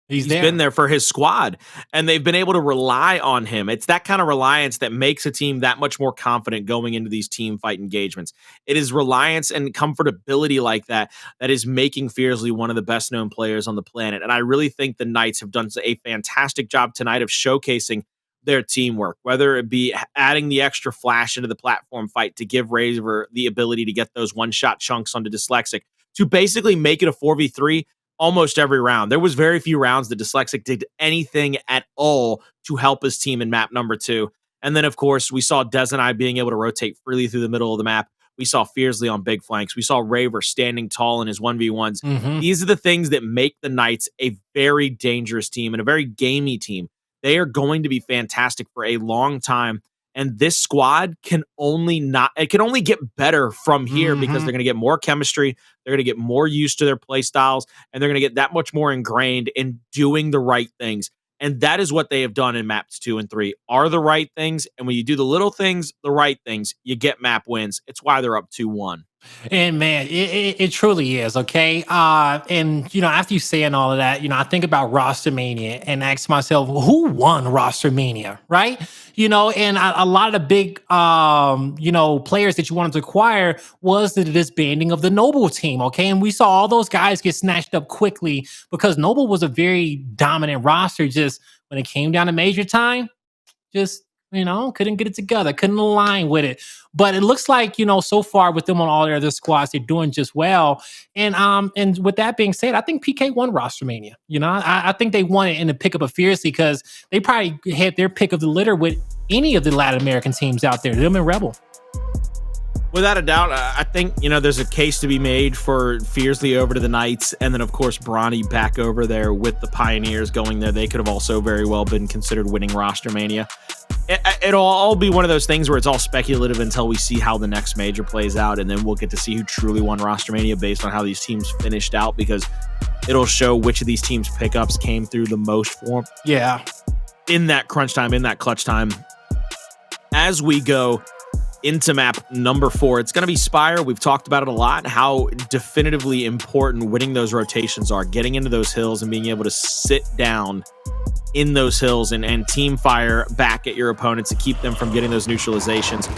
S2: he's been there for his squad, and they've been able to rely on him. It's that kind of reliance that makes a team that much more confident going into these team fight engagements. It is reliance and comfortability like that that is making Fearzly one of the best known players on the planet. And I really think the Knights have done a fantastic job tonight of showcasing their teamwork, whether it be adding the extra flash into the platform fight to give Raver the ability to get those one-shot chunks onto Dyslexic, to basically make it a 4v3 almost every round. There was very few rounds that Dyslexic did anything at all to help his team in map number 2. And then, of course, we saw Dezonide being able to rotate freely through the middle of the map. We saw Fearzly on big flanks. We saw Raver standing tall in his 1v1s. These are the things that make the Knights a very dangerous team and a very gamey team. They are going to be fantastic for a long time. And this squad can only get better from here, because they're going to get more chemistry. They're going to get more used to their play styles, and they're going to get that much more ingrained in doing the right things. And that is what they have done in maps 2 and 3, are the right things. And when you do the little things, the right things, you get map wins. It's why they're up 2-1.
S1: And man, it truly is, okay? And, after you saying all of that, I think about Roster Mania and ask myself, who won Roster Mania, right? And a lot of the big, players that you wanted to acquire was the disbanding of the Noble team, okay? And we saw all those guys get snatched up quickly, because Noble was a very dominant roster. Just when it came down to major time, just couldn't get it together, couldn't align with it. But it looks like, so far with them on all their other squads, they're doing just well. And with that being said, I think PK won Roster Mania. I think they won it in the pickup of Fearzly, because they probably had their pick of the litter with any of the Latin American teams out there, them and Rebel.
S2: Without a doubt, I think, there's a case to be made for Fearzly over to the Knights, and then, of course, Bronny back over there with the Pioneers going there. They could have also very well been considered winning Roster Mania. It'll all be one of those things where it's all speculative until we see how the next major plays out, and then we'll get to see who truly won Roster Mania based on how these teams finished out, because it'll show which of these teams' pickups came through the most form.
S1: Yeah.
S2: In that crunch time, in that clutch time. As we go into map number 4, it's going to be Spire. We've talked about it a lot, how definitively important winning those rotations are, getting into those hills and being able to sit down in those hills and team fire back at your opponents to keep them from getting those neutralizations.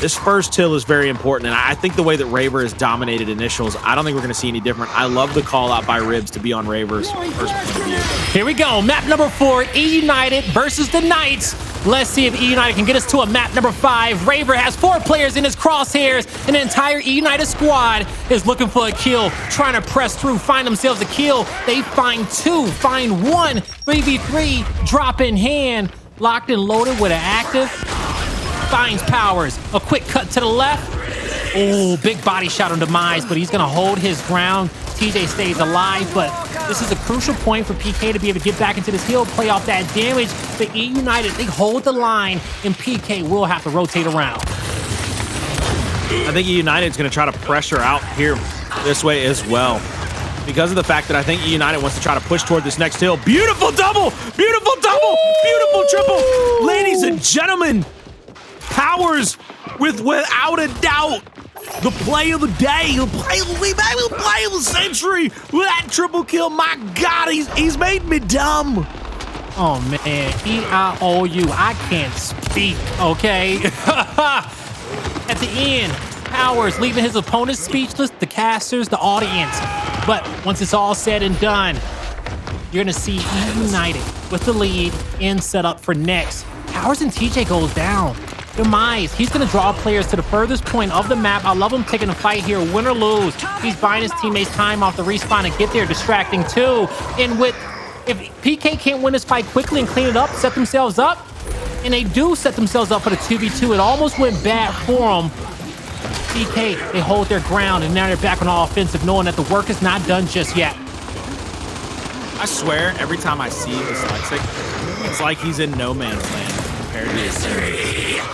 S2: This first hill is very important, and I think the way that Raver has dominated initials, I don't think we're going to see any different. I love the call out by Ribs to be on Raver's first point of view.
S1: Here we go, map number 4, eUnited versus the Knights. Let's see if eUnited can get us to a map number 5. Raver has 4 players in his crosshairs, and the entire eUnited squad is looking for a kill, trying to press through, find themselves a kill. They find 2, find 1, 3v3, drop in hand, locked and loaded with an active. Finds Powerz, a quick cut to the left. Oh, big body shot on Demise, but he's gonna hold his ground. TJ stays alive, but this is a crucial point for PK to be able to get back into this hill, play off that damage. The eUnited, they hold the line, and PK will have to rotate around.
S2: I think eUnited is going to try to pressure out here this way as well, because of the fact that I think eUnited wants to try to push toward this next hill. Beautiful double! Beautiful double! Beautiful triple! Ladies and gentlemen, Powerz without a doubt the play of the day, the play of the week, the play of the century with that triple kill. My God, he's made me dumb.
S1: Oh man, EIOU, I can't speak, okay? At the end, Powerz leaving his opponents speechless, the casters, the audience. But once it's all said and done, you're gonna see eUnited with the lead in setup for next. Powerz and TJ goes down. Demise, he's going to draw players to the furthest point of the map. I love him taking a fight here, win or lose. He's buying his teammates time off the respawn and get there, distracting too. And if PK can't win this fight quickly and clean it up, set themselves up, and they do set themselves up for the 2v2, it almost went bad for them. PK, they hold their ground, and now they're back on offensive, knowing that the work is not done just yet.
S2: I swear, every time I see Dyslexic, it's like he's in no man's land compared to his teammates.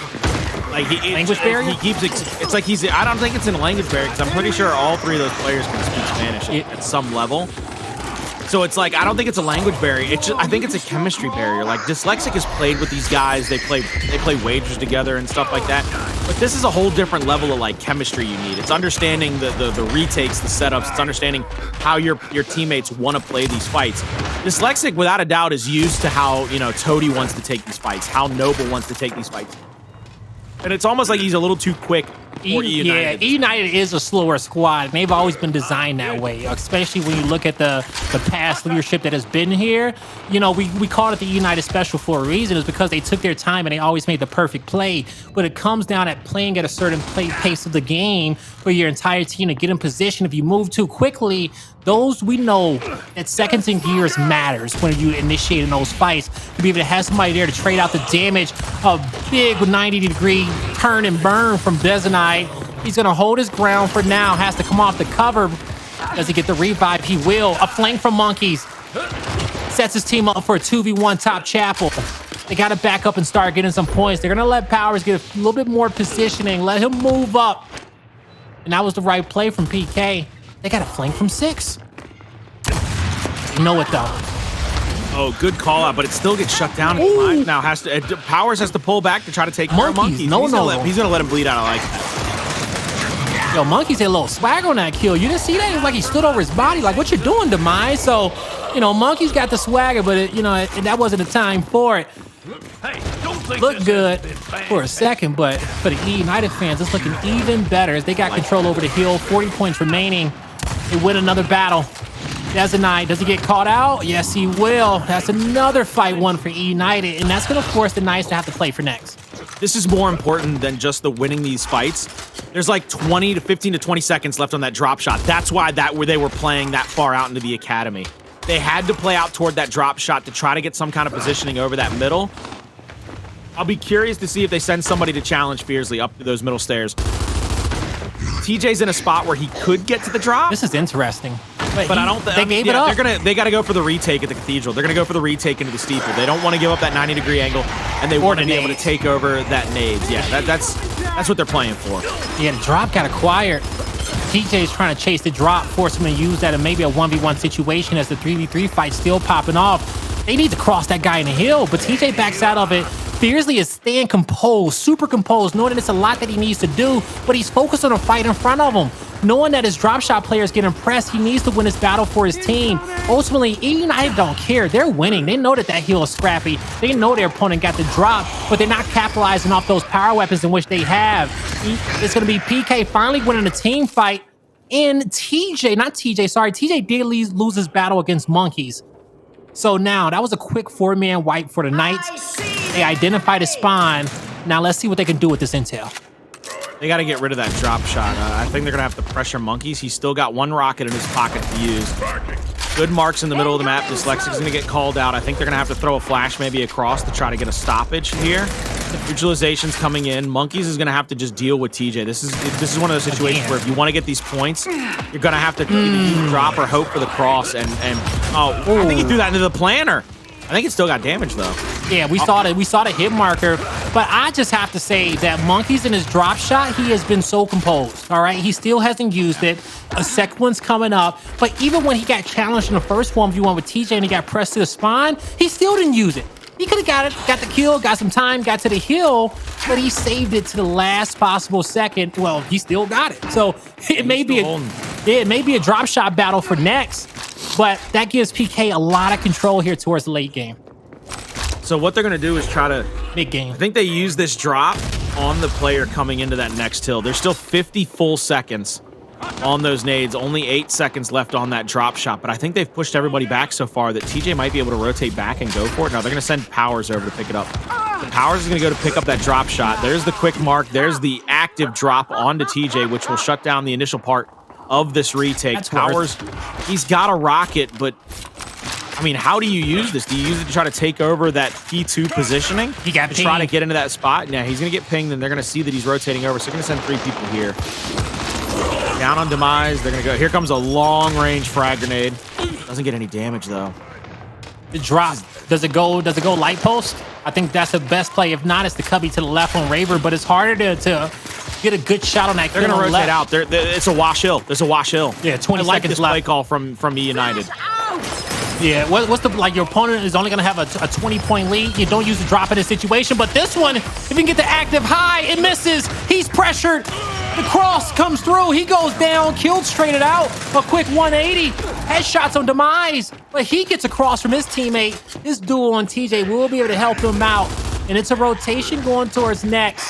S2: Like
S1: language barrier?
S2: He keeps it's like he's. I don't think it's in language barrier, because I'm pretty sure all 3 of those players can speak Spanish at some level. So it's like, I don't think it's a language barrier. It's just, I think it's a chemistry barrier. Like, Dyslexic has played with these guys. They play wagers together and stuff like that. But this is a whole different level of like chemistry you need. It's understanding the retakes, the setups. It's understanding how your teammates want to play these fights. Dyslexic, without a doubt, is used to how Toady wants to take these fights, how Noble wants to take these fights. And it's almost like he's a little too quick for eUnited.
S1: Yeah, eUnited is a slower squad, and they've always been designed that way, especially when you look at the past leadership that has been here. We called it the eUnited Special for a reason. It's because they took their time and they always made the perfect play. But it comes down at playing at a certain pace of the game for your entire team to get in position. If you move too quickly, we know that seconds and gears matters when you initiate in those fights. To be able to have somebody there to trade out the damage, a big 90-degree turn and burn from Dezonide. He's going to hold his ground for now, has to come off the cover. Does he get the revive? He will. A flank from Monkyz. Sets his team up for a 2v1 top chapel. They got to back up and start getting some points. They're going to let Powerz get a little bit more positioning, let him move up. And that was the right play from PK. They got a flank from 6. You know it, though.
S2: Oh, good call out, but it still gets shut down. Now Powerz has to pull back to try to take care of Monkyz. He's gonna let him bleed out. I like that.
S1: Yo, Monkyz had a little swagger on that kill. You didn't see that? It was like he stood over his body. Like, what you doing, Demise? So, Monkyz got the swagger, but that wasn't the time for it. Looked good for a second, but for the eUnited fans, it's looking even better as they got control over the hill. 40 points remaining. They win another battle. Dezonide, does he get caught out? Yes, he will. That's another fight won for eUnited, and that's going to force the Knights to have to play for next.
S2: This is more important than just the winning these fights. There's like 20 to 15 to 20 seconds left on that drop shot. That's why they were playing that far out into the academy. They had to play out toward that drop shot to try to get some kind of positioning over that middle. I'll be curious to see if they send somebody to challenge Fearzly up to those middle stairs. TJ's in a spot where he could get to the drop.
S1: This is interesting.
S2: But I don't.
S1: They gave it up.
S2: They got to go for the retake at the cathedral. They're gonna go for the retake into the steeple. They don't want to give up that 90-degree angle, and they want to be able to take over that nades. Yeah, that's what they're playing for.
S1: Yeah, the drop got acquired. TJ's trying to chase the drop, force him to use that in maybe a 1v1 situation as the 3v3 fight still popping off. They need to cross that guy in the hill, but TJ backs out of it. Fearzly is staying composed, super composed, knowing that it's a lot that he needs to do, but he's focused on the fight in front of him. Knowing that his drop shot players get impressed, he needs to win this battle for his team. Ultimately, eUnited don't care. They're winning. They know that hill is scrappy. They know their opponent got the drop, but they're not capitalizing off those power weapons in which they have. It's going to be PK finally winning a team fight, and TJ did lose his battle against Monkyz. So now, that was a quick 4-man wipe for the Knights. They identified his spawn. Now let's see what they can do with this intel.
S2: They got to get rid of that drop shot. I think they're going to have to pressure Monkyz. He's still got one rocket in his pocket to use. Good marks in the middle of the map. Dyslexic's going to get called out. I think they're going to have to throw a flash maybe across to try to get a stoppage here. Visualization's coming in. Monkyz is going to have to just deal with TJ. This is one of those situations where if you want to get these points, you're going to have to either use the drop or hope for the cross. I think he threw that into the planner. I think it still got damage though.
S1: Yeah, we saw the hit marker, but I just have to say that Monkyz in his drop shot, he has been so composed. All right, he still hasn't used it. A second one's coming up, but even when he got challenged in the first 1v1 with TJ and he got pressed to the spine, he still didn't use it. He could have got the kill, got some time, got to the hill, but he saved it to the last possible second. Well, he still got it. So it may be a drop shot battle for next, but that gives PK a lot of control here towards the late game.
S2: So what they're going to do is try to...
S1: Big game.
S2: I think they use this drop on the player coming into that next hill. There's still 50 full seconds on those nades. Only 8 seconds left on that drop shot. But I think they've pushed everybody back so far that TJ might be able to rotate back and go for it. Now they're going to send Powerz over to pick it up. So Powerz is going to go to pick up that drop shot. There's the quick mark. There's the active drop onto TJ, which will shut down the initial part of this retake. Powerz, he's got a rocket, but... I mean, how do you use this? Do you use it to try to take over that P2 positioning?
S1: He got pinged.
S2: Try to get into that spot? Yeah, he's going to get pinged, and they're going to see that he's rotating over, so they're going to send 3 people here. Down on Demise. They're going to go. Here comes a long-range frag grenade. Doesn't get any damage, though.
S1: The drop. Does it go light post? I think that's the best play. If not, it's the cubby to the left on Raver, but it's harder to get a good shot on that.
S2: They're going to rotate out. It's a wash hill. There's a wash hill.
S1: Yeah, 20
S2: I like
S1: seconds
S2: this
S1: left.
S2: play call from eUnited.
S1: Yeah, what's the, like, your opponent is only going to have a 20-point lead. You don't use the drop in this situation, but this one, if you can get the active high, it misses. He's pressured. The cross comes through. He goes down, killed straight it out. A quick 180. Headshots on Demise, but he gets across from his teammate. This duel on TJ will be able to help him out, and it's a rotation going towards next.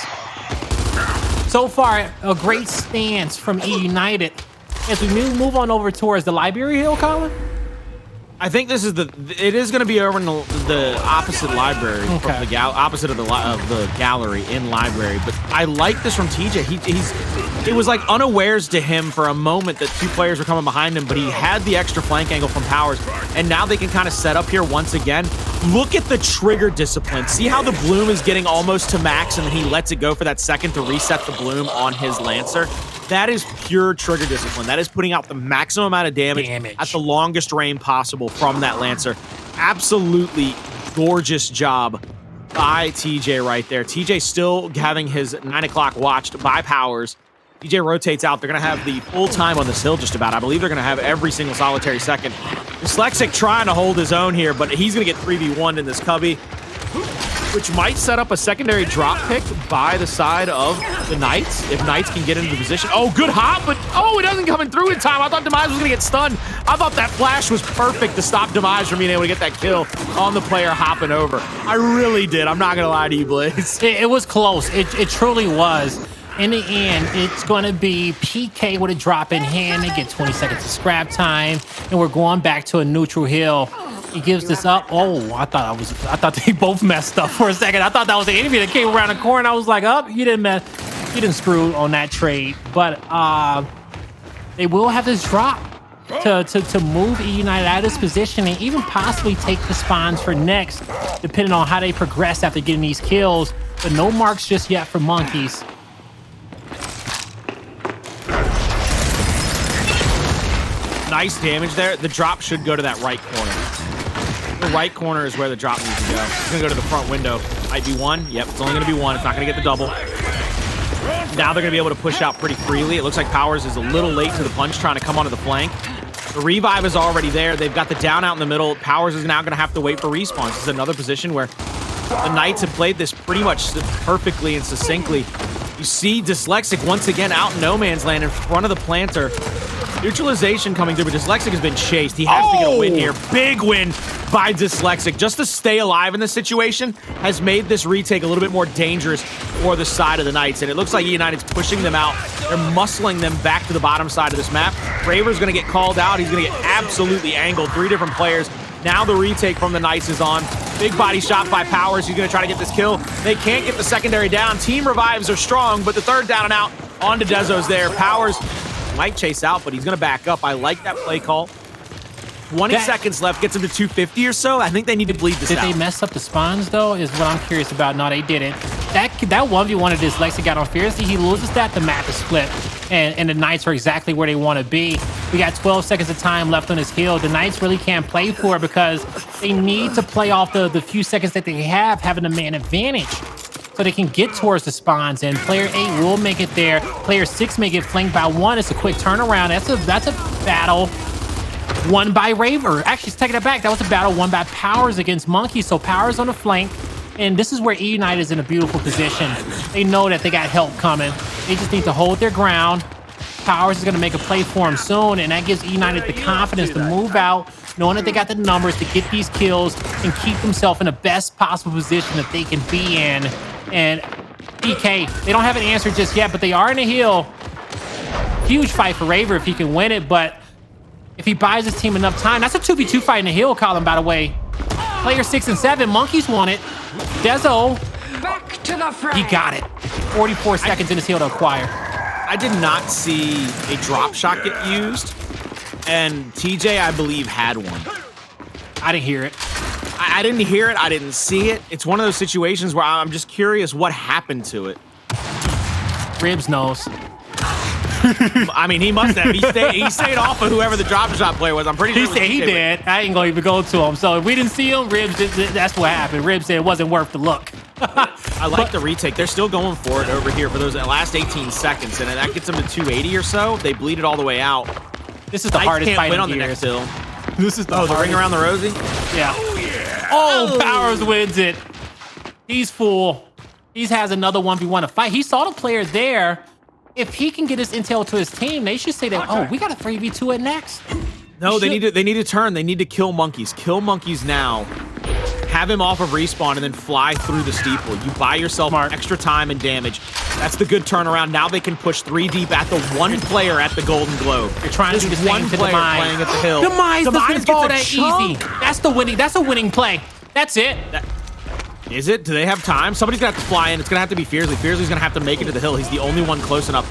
S1: So far, a great stance from eUnited. As we move on over towards the Library Hill, Colin.
S2: I think this is it is going to be over in the opposite library,
S1: okay.
S2: From the opposite of the gallery in library. But I like this from TJ. It was like unawares to him for a moment that 2 players were coming behind him, but he had the extra flank angle from Powerz, and now they can kind of set up here once again. Look at the trigger discipline. See how the bloom is getting almost to max, and then he lets it go for that second to reset the bloom on his Lancer. That is pure trigger discipline. That is putting out the maximum amount of damage at the longest range possible from that Lancer. Absolutely gorgeous job by TJ right there. TJ still having his 9 o'clock watched by Powerz. TJ rotates out. They're going to have the full time on this hill just about. I believe they're going to have every single solitary second. Dyslexic trying to hold his own here, but he's going to get 3v1'd in this cubby, which might set up a secondary drop pick by the side of the Knights, if Knights can get into the position. Oh, good hop, but it doesn't come through in time. I thought Demise was going to get stunned. I thought that flash was perfect to stop Demise from being able to get that kill on the player hopping over. I really did. I'm not going to lie to you, Blaze.
S1: It was close. It truly was. In the end, it's going to be PK with a drop in hand. They get 20 seconds of scrap time, and we're going back to a neutral hill. He gives this up. Oh, I thought they both messed up for a second. I thought that was the enemy that came around the corner. I was like, you didn't screw on that trade. But they will have this drop to move eUnited out of this position and even possibly take the spawns for next, depending on how they progress after getting these kills. But no marks just yet for Monkyz.
S2: Nice damage there. The drop should go to that right corner. The right corner is where the drop needs to go. It's gonna go to the front window. Might be one. Yep, it's only gonna be one. It's not gonna get the double. Now they're gonna be able to push out pretty freely. It looks like Powerz is a little late to the punch, trying to come onto the flank. The revive is already there. They've got the down out in the middle. Powerz is now gonna have to wait for respawns. This is another position where the Knights have played this pretty much perfectly and succinctly. You see Dyslexic once again out in no man's land in front of the planter. Neutralization coming through, but Dyslexic has been chased. He has to get a win here. Big win by Dyslexic. Just to stay alive in this situation has made this retake a little bit more dangerous for the side of the Knights, and it looks like eUnited's pushing them out. They're muscling them back to the bottom side of this map. Raver's gonna get called out. He's gonna get absolutely angled. 3 different players. Now the retake from the Knights is on. Big body shot by Powerz. He's gonna try to get this kill. They can't get the secondary down. Team revives are strong, but the third down and out onto Dezo's there. Powerz might chase out, but he's gonna back up. I like that play call. 20 seconds left, gets him to 250 or so. I think they need to bleed this out.
S1: Did they mess up the spawns though, is what I'm curious about. No, they didn't. That 1v1 of Dyslexic got on Fearzly. He loses that, the map is split. And the Knights are exactly where they want to be. We got 12 seconds of time left on his heal. The Knights really can't play for it because they need to play off the few seconds that they have, having a man advantage, so they can get towards the spawns. And player 8 will make it there. Player 6 may get flanked by 1. It's a quick turnaround. That's a battle won by Raver. Actually, taking it back, that was a battle won by Powerz against Monkyz. So Powerz on the flank. And this is where eUnited is in a beautiful position. They know that they got help coming. They just need to hold their ground. Powerz is going to make a play for him soon, and that gives eUnited the confidence to move out, knowing that they got the numbers to get these kills and keep themselves in the best possible position that they can be in. And DK, they don't have an answer just yet, but they are in a hill. Huge fight for Raver if he can win it, but if he buys his team enough time, that's a 2v2 fight in the hill, Colin, by the way. Player 6 and 7, Monkyz won it. Dezo,
S3: back to the fray.
S1: He got it. 44 seconds in his heal to acquire.
S2: I did not see a drop shot get used, and TJ, I believe, had one.
S1: I didn't hear it.
S2: I didn't hear it. I didn't see it. It's one of those situations where I'm just curious what happened to it.
S1: Ribs knows.
S2: I mean, he must have. He stayed off of whoever the drop shot player was. I'm pretty sure
S1: He said he did. I ain't gonna even go to him. So if we didn't see him, Ribs, that's what happened. Ribs said it wasn't worth the look.
S2: I like the retake. They're still going for it over here for those last 18 seconds, and that gets them to 280 or so. They bleed it all the way out.
S1: This is the hardest fight
S2: win
S1: in
S2: on the
S1: years.
S2: next hill.
S1: This is the
S2: the ring around the rosy?
S1: Yeah. Oh, Powerz wins it. He's full. He has another 1v1 to fight. He saw the player there. If he can get his intel to his team, they should say that, oh, we got a 3v2 at next.
S2: No, they need to turn. They need to kill Monkyz. Kill Monkyz now. Have him off of respawn and then fly through the steeple. You buy yourself extra time and damage. That's the good turnaround. Now they can push 3 deep at the one player at the Golden Globe.
S1: You're trying to do the same
S2: one
S1: to
S2: player
S1: Demise.
S2: playing at the hill.
S1: Demise doesn't fall that
S2: chunk.
S1: easy. That's the winning. That's a winning play. That's it.
S2: Is it? Do they have time? Somebody's gonna have to fly in. It's gonna have to be Fearzly. Fearzly's gonna have to make it to the hill. He's the only one close enough.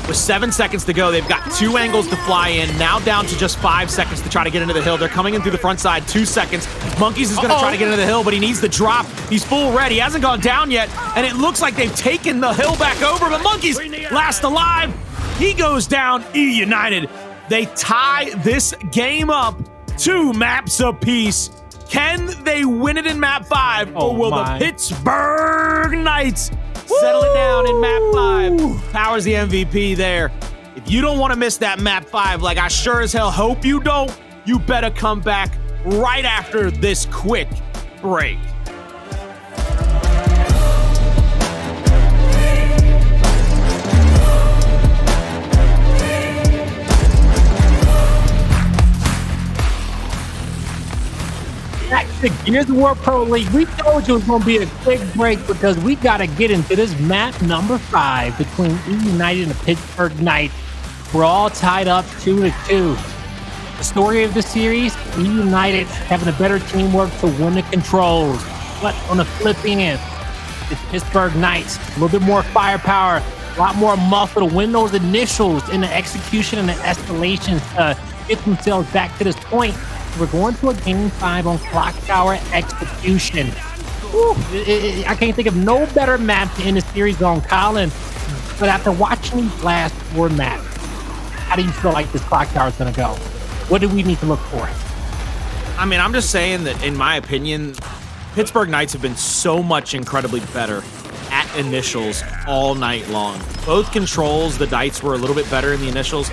S2: With 7 seconds to go, they've got 2 angles to fly in. Now down to just 5 seconds to try to get into the hill. They're coming in through the front side. 2 seconds. Monkyz is going to try to get into the hill, but he needs the drop. He's full red. He hasn't gone down yet, and it looks like they've taken the hill back over, but Monkyz last alive. He goes down. eUnited. They tie this game up 2 maps apiece. Can they win it in map 5, or will the Pittsburgh Knights settle it down in map 5? Powerz the MVP there. If you don't want to miss that map 5, like I sure as hell hope you don't, you better come back right after this quick break.
S1: Back to Gears of War Pro League. We told you it was going to be a quick break because we got to get into this map number 5 between eUnited and the Pittsburgh Knights. We're all tied up 2-2. The story of the series, eUnited having a better teamwork to win the controls. But on the flip end, it's Pittsburgh Knights. A little bit more firepower, a lot more muscle to win those initials in the execution and the escalation to get themselves back to this point. We're going to a game 5 on Clock Tower execution. Woo, I can't think of no better map to end the series on, Colin. But after watching these last 4 maps, how do you feel like this Clock Tower is going to go? What do we need to look for?
S2: I mean, I'm just saying that, in my opinion, Pittsburgh Knights have been so much incredibly better at initials all night long. Both controls, the Knights were a little bit better in the initials.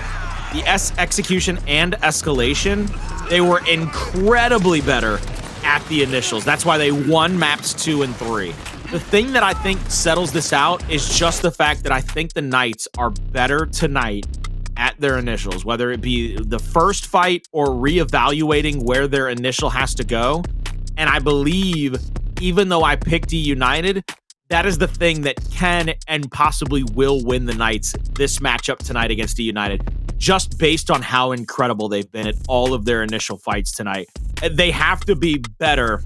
S2: The execution and escalation, they were incredibly better at the initials. That's why they won maps 2 and 3. The thing that I think settles this out is just the fact that I think the Knights are better tonight at their initials, whether it be the first fight or reevaluating where their initial has to go. And I believe, even though I picked eUnited, that is the thing that can and possibly will win the Knights this matchup tonight against eUnited, just based on how incredible they've been at all of their initial fights tonight. They have to be better.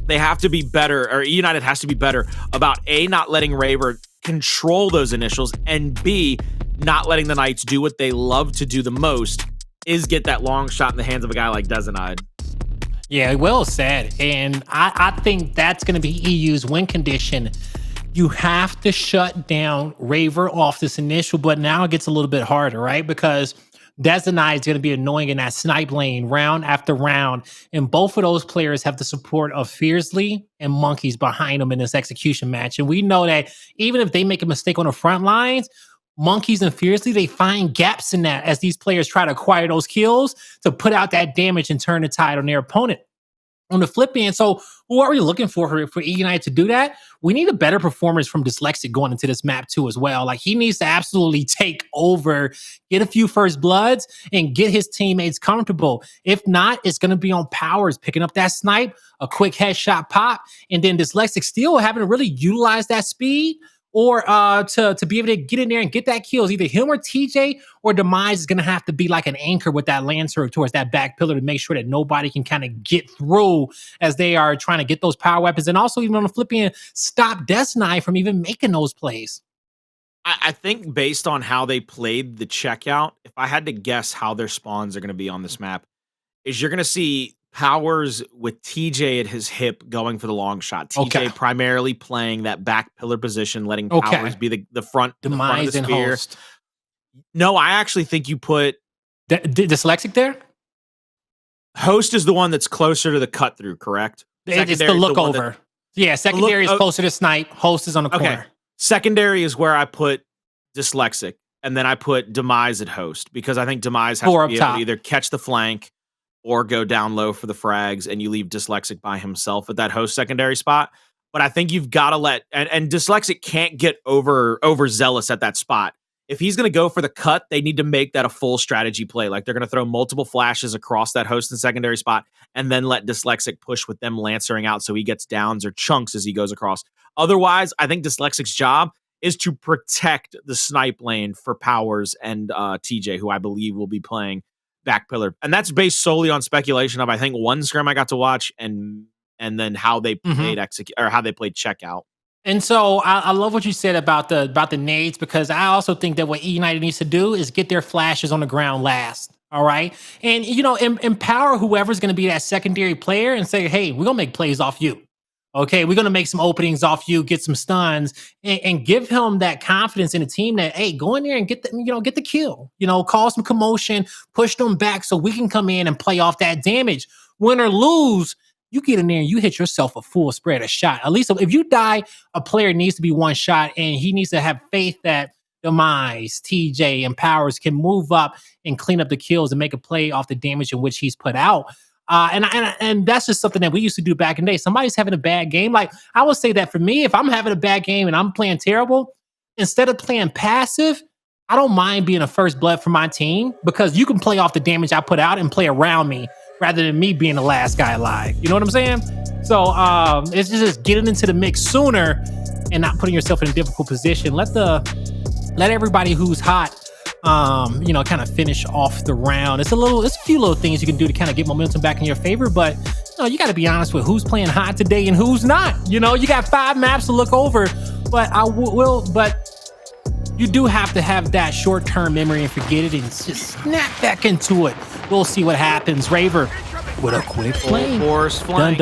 S2: They have to be better, or eUnited has to be better about A, not letting Raver control those initials, and B, not letting the Knights do what they love to do the most, is get that long shot in the hands of a guy like Dezonide.
S1: Yeah, well said. And I think that's going to be EU's win condition. You have to shut down Raver off this initial, but now it gets a little bit harder, right? Because Dezonide is going to be annoying in that snipe lane round after round. And both of those players have the support of Fearzly and Monkyz behind them in this execution match. And we know that even if they make a mistake on the front lines, Monkyz and Fearzly, they find gaps in that as these players try to acquire those kills to put out that damage and turn the tide on their opponent. On the flip end, so who are we looking for eUnited to do that? We need a better performance from Dyslexic going into this map too as well. Like, he needs to absolutely take over, get a few first bloods, and get his teammates comfortable. If not, it's going to be on Powerz picking up that snipe, a quick headshot pop, and then Dyslexic still haven't really utilized that speed or to be able to get in there and get that kills. Either him or TJ or Demise is going to have to be like an anchor with that Lancer towards that back pillar to make sure that nobody can kind of get through as they are trying to get those power weapons. And also, even on the flip end, stop Dezonide from even making those plays.
S2: I think based on how they played the checkout, if I had to guess how their spawns are going to be on this map, is you're going to see Powerz with TJ at his hip going for the long shot. TJ primarily playing that back pillar position, letting Powerz be the front,
S1: Demise
S2: the
S1: and
S2: spear.
S1: Host.
S2: No, I actually think you put
S1: Dyslexic there?
S2: Host is the one that's closer to the cut through, correct?
S1: It's the look over. Yeah, secondary is closer to snipe. Host is on the corner.
S2: Secondary is where I put Dyslexic, and then I put Demise at host, because I think Demise has to be able to either catch the flank or go down low for the frags, and you leave Dyslexic by himself at that host secondary spot. But I think you've got to let, and Dyslexic can't get overzealous at that spot. If he's going to go for the cut, they need to make that a full strategy play. Like, they're going to throw multiple flashes across that host and secondary spot, and then let Dyslexic push with them lancering out so he gets downs or chunks as he goes across. Otherwise, I think Dyslexic's job is to protect the snipe lane for Powerz and TJ, who I believe will be playing back pillar. And that's based solely on speculation of, I think, one scrim I got to watch, and then how they played how they played checkout.
S1: And so I love what you said about the nades, because I also think that what eUnited needs to do is get their flashes on the ground last. All right. And, you know, empower whoever's going to be that secondary player and say, hey, we're going to make plays off you. Okay, we're going to make some openings off you, get some stuns, and give him that confidence in the team that, hey, go in there and get the kill, cause some commotion, push them back so we can come in and play off that damage. Win or lose, you get in there and you hit yourself a full spread of shot. At least if you die, a player needs to be one shot, and he needs to have faith that Demise, TJ, and Powerz can move up and clean up the kills and make a play off the damage in which he's put out. And that's just something that we used to do back in the day. Somebody's having a bad game. Like, I would say that for me, if I'm having a bad game and I'm playing terrible, instead of playing passive, I don't mind being a first blood for my team, because you can play off the damage I put out and play around me rather than me being the last guy alive. You know what I'm saying? So it's just getting into the mix sooner and not putting yourself in a difficult position. Let everybody who's hot kind of finish off the round. It's a few little things you can do to kind of get momentum back in your favor, but you got to be honest with who's playing hot today and who's not. You got 5 maps to look over, but but you do have to have that short-term memory and forget it and just snap back into it. We'll see what happens. Raver with a quick play.
S2: Force flank.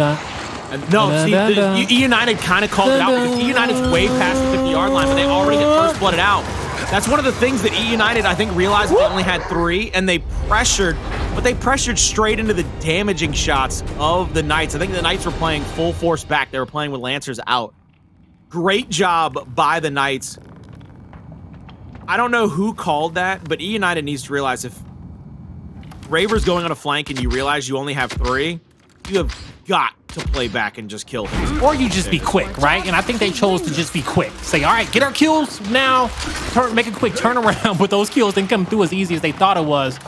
S2: eUnited kind of called it out, because eUnited's way past the 50-yard line, but they already get first blooded out. That's one of the things that eUnited, I think, realized they only had 3, and they pressured but they pressured straight into the damaging shots of the Knights. I think the Knights were playing full force back. They were playing with Lancers out. Great job by the Knights. I don't know who called that, but eUnited needs to realize if Raver's going on a flank and you realize you only have 3, you have got to play back and just kill him.
S1: Or you just be quick, right? And I think they chose to just be quick. Say, all right, get our kills now. Make a quick turnaround, but those kills didn't come through as easy as they thought it was.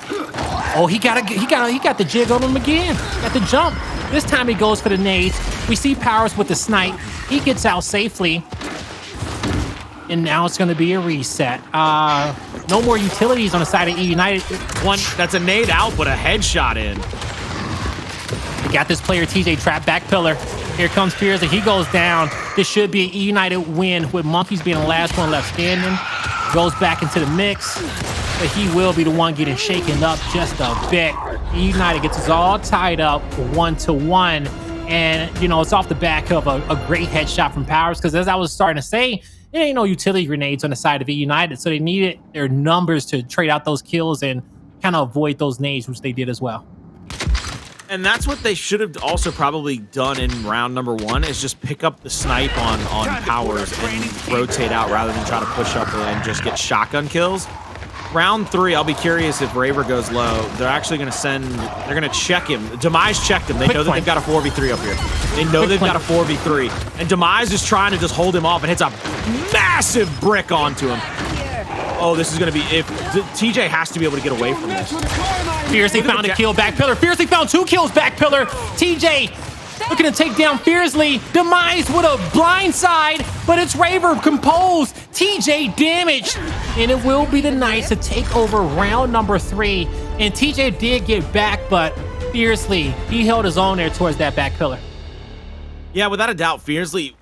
S1: Oh, he got the jig on him again. Got the jump. This time he goes for the nades. We see Powerz with the snipe. He gets out safely. And now it's going to be a reset. No more utilities on the side of eUnited.
S2: That's a nade out, but a headshot in.
S1: We got this player, TJ, trapped back pillar. Here comes Fearzly. He goes down. This should be an eUnited win with Monkyz being the last one left standing. Goes back into the mix. But he will be the one getting shaken up just a bit. eUnited gets us all tied up 1-1. And, you know, it's off the back of a great headshot from Powerz. Because as I was starting to say, there ain't no utility grenades on the side of eUnited. So they needed their numbers to trade out those kills and kind of avoid those nades, which they did as well.
S2: And that's what they should have also probably done in round number 1, is just pick up the snipe on Powerz and rotate out rather than try to push up and just get shotgun kills. Round 3, I'll be curious if Raver goes low. They're actually going to they're going to check him. Demise checked him. They know that they've got a 4v3 up here. They know they've got a 4v3. And Demise is trying to just hold him off and hits a massive brick onto him. Oh, this is going to be, if TJ has to be able to get away from this.
S1: Fearzly found a kill back pillar. Fearzly found 2 kills back pillar. TJ looking to take down Fearzly. Demise with a blind side, but it's Raver composed. TJ damaged. And it will be the Knights to take over round number 3. And TJ did get back, but Fearzly, he held his own there towards that back pillar.
S2: Yeah, without a doubt, Fearzly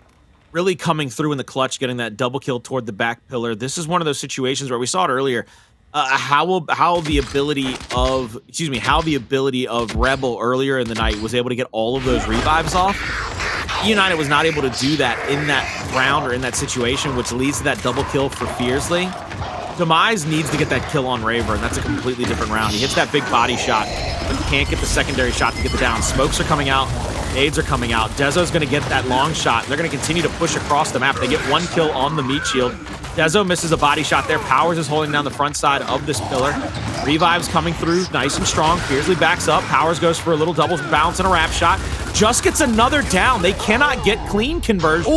S2: really coming through in the clutch, getting that double kill toward the back pillar. This is one of those situations where we saw it earlier. How the ability of Rebel earlier in the night was able to get all of those revives off. eUnited was not able to do that in that round or in that situation, which leads to that double kill for Fearzly. Demise needs to get that kill on Raver, and that's a completely different round. He hits that big body shot, but can't get the secondary shot to get the down. Smokes are coming out. Nades are coming out. Dezo's going to get that long shot. They're going to continue to push across the map. They get 1 kill on the meat shield. Dezo misses a body shot there. Powerz is holding down the front side of this pillar. Revives coming through nice and strong. Fearzly backs up. Powerz goes for a little double bounce and a wrap shot. Just gets another down. They cannot get clean conversion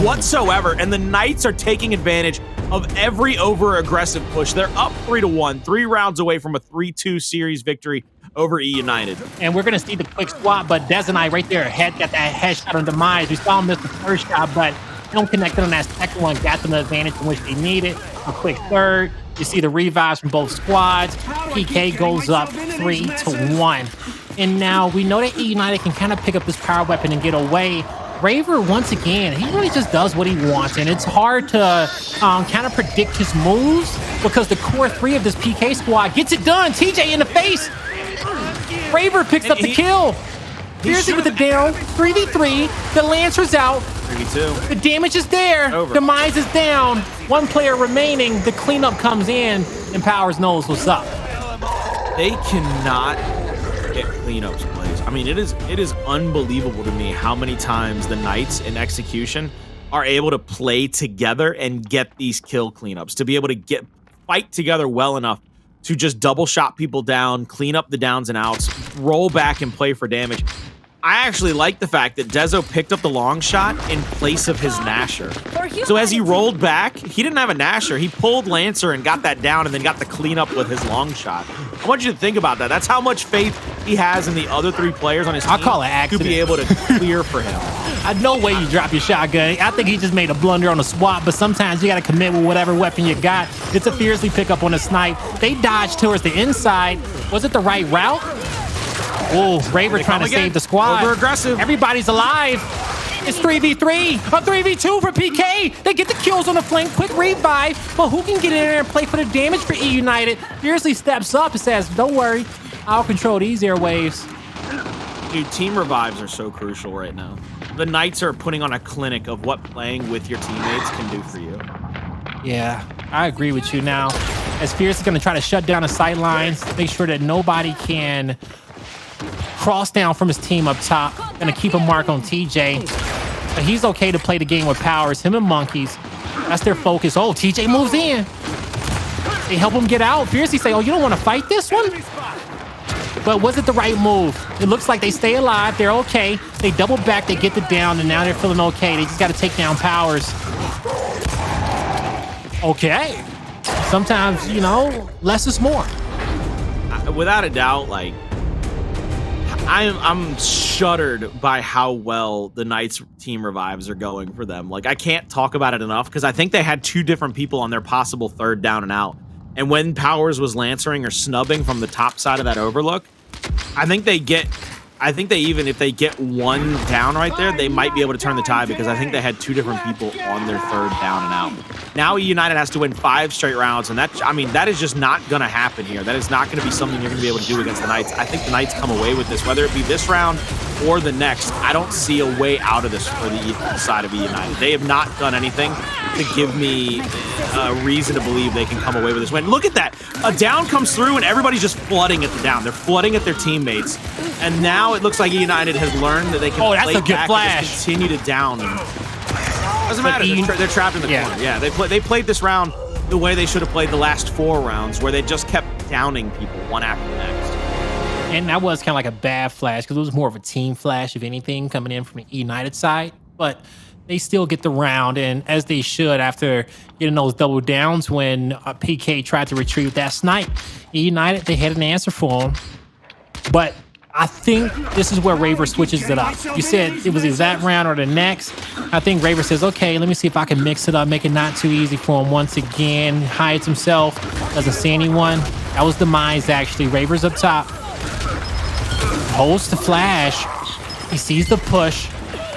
S2: whatsoever. And the Knights are taking advantage of every over-aggressive push. They're up 3-1, 3 rounds away from a 3-2 series victory over eUnited.
S1: And we're going to see the quick swap, but Dezonide right there got that headshot on Demise. We saw him miss the first shot, but they don't connect on that second one. Got them the advantage in which they needed. A quick third. You see the revives from both squads. PK goes up 3-1. And now we know that eUnited can kind of pick up this power weapon and get away. Raver, once again, he really just does what he wants, and it's hard to kind of predict his moves because the core 3 of this PK squad gets it done. TJ in the face. Raver picks up the kill. Fearzly with the down. 3v3. The Lancer's out.
S2: 3v2.
S1: The damage is there.
S2: Over.
S1: Demise is down. 1 player remaining. The cleanup comes in, and Powerz knows what's up.
S2: They cannot get cleanups, plays. I mean, it is unbelievable to me how many times the Knights in execution are able to play together and get these kill cleanups, to be able to fight together well enough to just double shot people down, clean up the downs and outs, roll back and play for damage. I actually like the fact that Dezo picked up the long shot in place of his Nasher. So as he rolled back, he didn't have a Nasher. He pulled Lancer and got that down and then got the cleanup with his long shot. I want you to think about that. That's how much faith he has in the other 3 players on his team.
S1: I'll call it accident.
S2: To be able to clear for him.
S1: No way you drop your shotgun. I think he just made a blunder on the swap, but sometimes you got to commit with whatever weapon you got. It's a Fearzly pickup on the snipe. They dodged towards the inside. Was it the right route? Oh, Raver trying to save the squad.
S2: Over-aggressive.
S1: Everybody's alive. It's 3v3. A 3v2 for PK. They get the kills on the flank. Quick revive. But who can get in there and play for the damage for eUnited? Fearzly steps up and says, don't worry. I'll control these airwaves.
S2: Dude, team revives are so crucial right now. The Knights are putting on a clinic of what playing with your teammates can do for you.
S1: Yeah, I agree with you now. as Fearzly is going to try to shut down the sight lines, make sure that nobody can cross down from his team up top. Going to keep a mark on TJ. But he's okay to play the game with Powerz. Him and Monkyz. That's their focus. Oh, TJ moves in. They help him get out. Fearzly say, oh, you don't want to fight this one? But was it the right move? It looks like they stay alive. They're okay. They double back. They get the down, and now they're feeling okay. They just got to take down Powerz. Okay. Sometimes, you know, less is more.
S2: Without a doubt, like, I'm shuddered by how well the Knights team revives are going for them. Like, I can't talk about it enough because I think they had 2 different people on their possible 3rd down and out. And when Powerz was lancering or snubbing from the top side of that overlook, I think even if they get 1 down right there, they might be able to turn the tide because I think they had 2 different people on their 3rd down and out. Now eUnited has to win 5 straight rounds, and that is just not going to happen here. That is not going to be something you're going to be able to do against the Knights. I think the Knights come away with this, whether it be this round or the next. I don't see a way out of this for the side of eUnited. They have not done anything to give me a reason to believe they can come away with this win. Look at that. A down comes through, and everybody's just flooding at the down. They're flooding at their teammates. And now it looks like eUnited has learned that they can play back and just continue to down them. Doesn't matter. They're trapped in the corner. Yeah, they played this round the way they should have played the last 4 rounds, where they just kept downing people one after the next.
S1: And that was kind of like a bad flash because it was more of a team flash, if anything, coming in from the eUnited side. But they still get the round, and as they should after getting those double downs when PK tried to retrieve that snipe. eUnited, they had an answer for him. But I think this is where Raver switches it up. You said it was either that round or the next. I think Raver says, okay, let me see if I can mix it up, make it not too easy for him once again. Hides himself, doesn't see anyone. That was Demise, actually. Raver's up top. Holds the flash. He sees the push.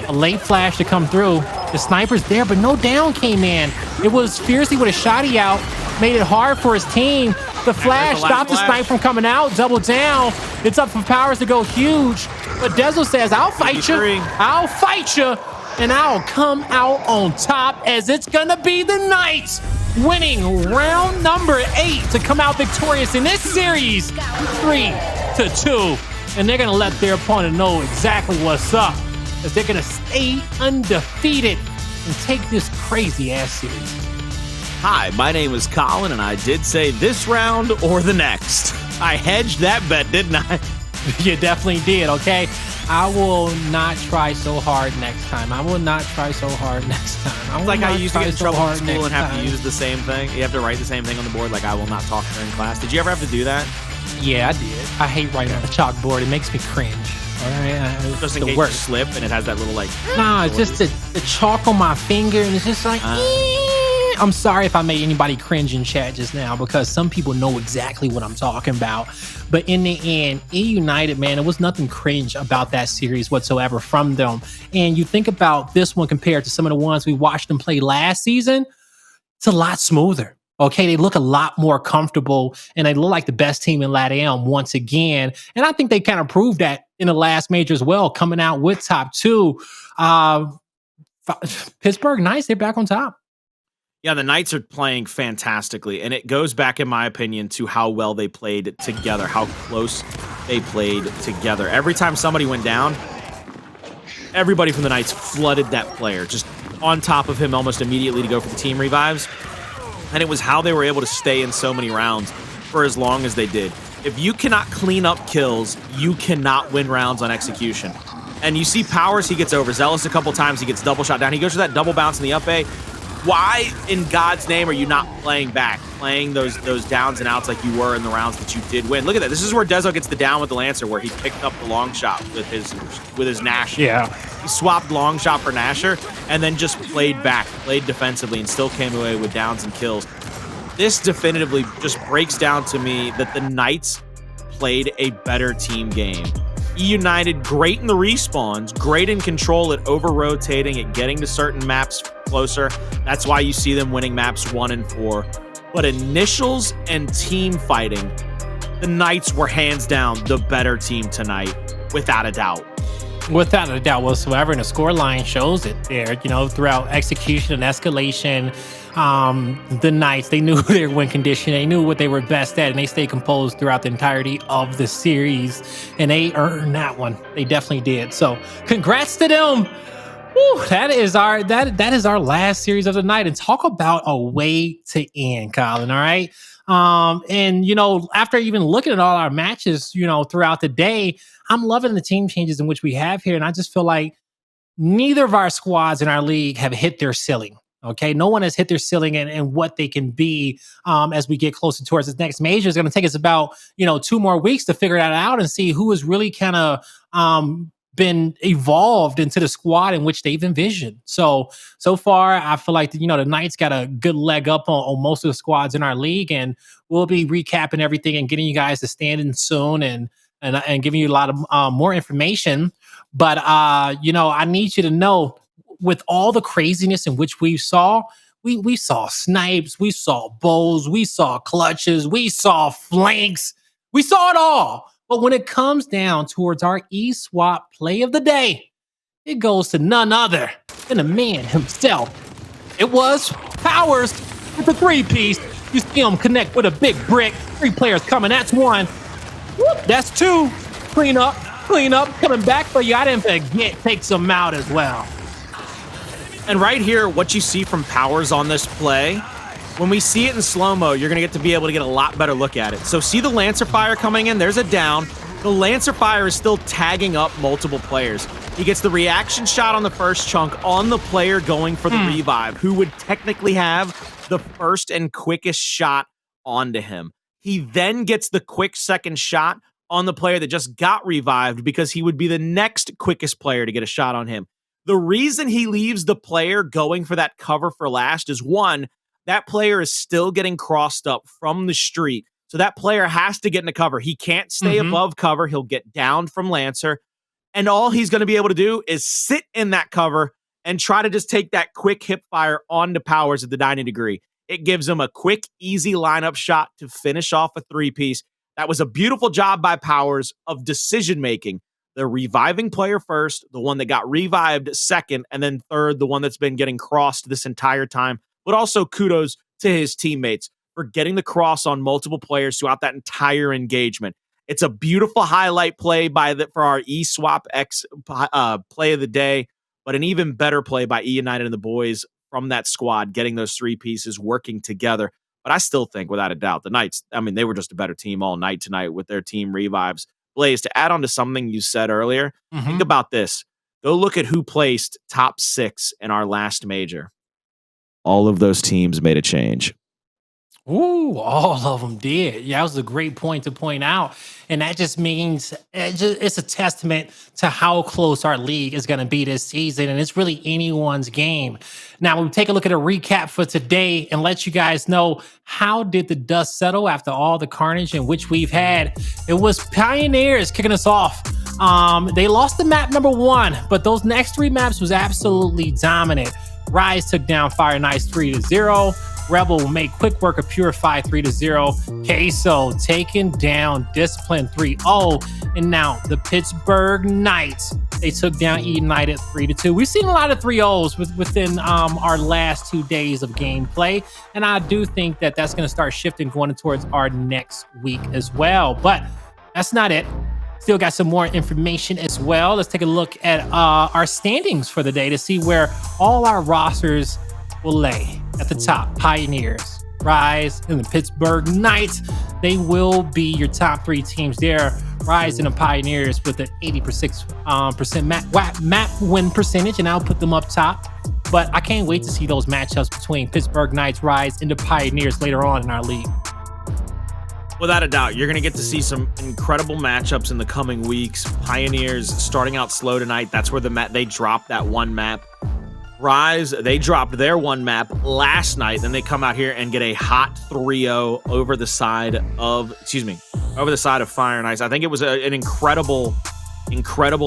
S1: A late flash to come through. The sniper's there, but no down came in. It was Fearzly with a shotty out. Made it hard for his team. The flash stopped the snipe from coming out. Double down. It's up for Powerz to go huge. But Dezo says, I'll fight you. I'll fight you. And I'll come out on top as it's going to be the Knights winning round number 8 to come out victorious in this series. 3-2. And they're going to let their opponent know exactly what's up, as they're going to stay undefeated and take this crazy-ass series.
S2: Hi, my name is Colin, and I did say this round or the next. I hedged that bet, didn't I?
S1: You definitely did, okay? I will not try so hard next time. I will not try so hard next time.
S2: It's like I used to get in trouble in school and have to use the same thing. You have to write the same thing on the board, like I will not talk during class. Did you ever have to do that?
S1: Yeah, I did. I hate writing on the chalkboard. It makes me cringe. All right,
S2: just in case you slip and it has that little like.
S1: Nah, it's just the chalk on my finger, and it's just like. I'm sorry if I made anybody cringe in chat just now, because some people know exactly what I'm talking about. But in the end, eUnited, man, it was nothing cringe about that series whatsoever from them. And you think about this one compared to some of the ones we watched them play last season, it's a lot smoother. Okay, they look a lot more comfortable, and they look like the best team in LATAM once again. And I think they kind of proved that in the last major as well, coming out with top 2. Pittsburgh Knights, they're back on top.
S2: Yeah, the Knights are playing fantastically, and it goes back, in my opinion, to how well they played together, how close they played together. Every time somebody went down, everybody from the Knights flooded that player, just on top of him almost immediately to go for the team revives. And it was how they were able to stay in so many rounds for as long as they did. If you cannot clean up kills, you cannot win rounds on execution. And you see Powerz, he gets overzealous a couple times, he gets double shot down, he goes for that double bounce in the up A. Why in God's name are you not playing back, playing those downs and outs like you were in the rounds that you did win? Look at that. This is where Dezo gets the down with the Lancer, where he picked up the long shot with his Nasher.
S1: Yeah.
S2: He swapped long shot for Nasher and then just played back, played defensively, and still came away with downs and kills. This definitively just breaks down to me that the Knights played a better team game. eUnited, great in the respawns, great in control at over-rotating, at getting to certain maps closer. That's why you see them winning maps 1 and 4. But initials and team fighting, the Knights were hands down the better team tonight, without a doubt.
S1: Without a doubt whatsoever, and the score line shows it there. Throughout execution and escalation, the Knights, they knew their win condition. They knew what they were best at, and they stayed composed throughout the entirety of the series, and they earned that one. They definitely did. So congrats to them. Whew, that is our last series of the night. And talk about a way to end, Colin. All right. And after even looking at all our matches, throughout the day, I'm loving the team changes in which we have here. And I just feel like neither of our squads in our league have hit their ceiling. Okay. No one has hit their ceiling and what they can be as we get closer towards this next major. It's going to take us about, 2 more weeks to figure that out and see who is really kind of been evolved into the squad in which they've envisioned. So far, I feel like, the Knights got a good leg up on most of the squads in our league, and we'll be recapping everything and getting you guys to stand in soon and giving you a lot of more information. But, I need you to know, with all the craziness in which we saw snipes, we saw bows, we saw clutches, we saw flanks, we saw it all. But when it comes down towards our eSwap play of the day, it goes to none other than the man himself. It was Powerz with the 3-piece. You see him connect with a big brick. 3 players coming. That's 1. Whoop, that's 2. Clean up. Coming back for you. I didn't forget. Takes them out as well.
S2: And right here, what you see from Powerz on this play, when we see it in slow-mo, you're going to get to be able to get a lot better look at it. So see the Lancer Fire coming in? There's a down. The Lancer Fire is still tagging up multiple players. He gets the reaction shot on the first chunk on the player going for the revive, who would technically have the first and quickest shot onto him. He then gets the quick second shot on the player that just got revived because he would be the next quickest player to get a shot on him. The reason he leaves the player going for that cover for last is, 1, that player is still getting crossed up from the street. So that player has to get into cover. He can't stay above cover. He'll get downed from Lancer. And all he's going to be able to do is sit in that cover and try to just take that quick hip fire onto Powerz at the 90 degree. It gives him a quick, easy lineup shot to finish off a 3-piece. That was a beautiful job by Powerz of decision-making. The reviving player first, the one that got revived second, and then third, the one that's been getting crossed this entire time. But also kudos to his teammates for getting the cross on multiple players throughout that entire engagement. It's a beautiful highlight play for our eSwap X play of the day, but an even better play by eUnited and the boys from that squad, getting those 3 pieces working together. But I still think, without a doubt, the Knights, they were just a better team all night tonight with their team revives. Blaze, to add on to something you said earlier, think about this. Go look at who placed top 6 in our last major. All of those teams made a change.
S1: Ooh, all of them did. Yeah, that was a great point to point out. And that just means it's a testament to how close our league is going to be this season. And it's really anyone's game. Now, we'll take a look at a recap for today and let you guys know, how did the dust settle after all the carnage in which we've had. It was Pioneers kicking us off. They lost the map number 1, but those next 3 maps was absolutely dominant. Rise took down Fire Knights 3-0. Rebel will make quick work of Purify 3-0. Queso taking down Discipline 3-0. And now the Pittsburgh Knights, they took down eUnited 3-2. We've seen a lot of 3-0s within our last 2 days of gameplay. And I do think that that's going to start shifting going towards our next week as well. But that's not it. Still got some more information as well. Let's take a look at our standings for the day to see where all our rosters will lay. At the top, Pioneers, Rise, and the Pittsburgh Knights. They will be your top 3 teams there. Rise and the Pioneers with an 86% map win percentage, and I'll put them up top. But I can't wait to see those matchups between Pittsburgh Knights, Rise, and the Pioneers later on in our league.
S2: Without a doubt, you're going to get to see some incredible matchups in the coming weeks. Pioneers starting out slow tonight. That's where they dropped that 1 map. Rise, they dropped their 1 map last night. Then they come out here and get a hot 3-0 over the side of Fire Knights. I think it was an incredible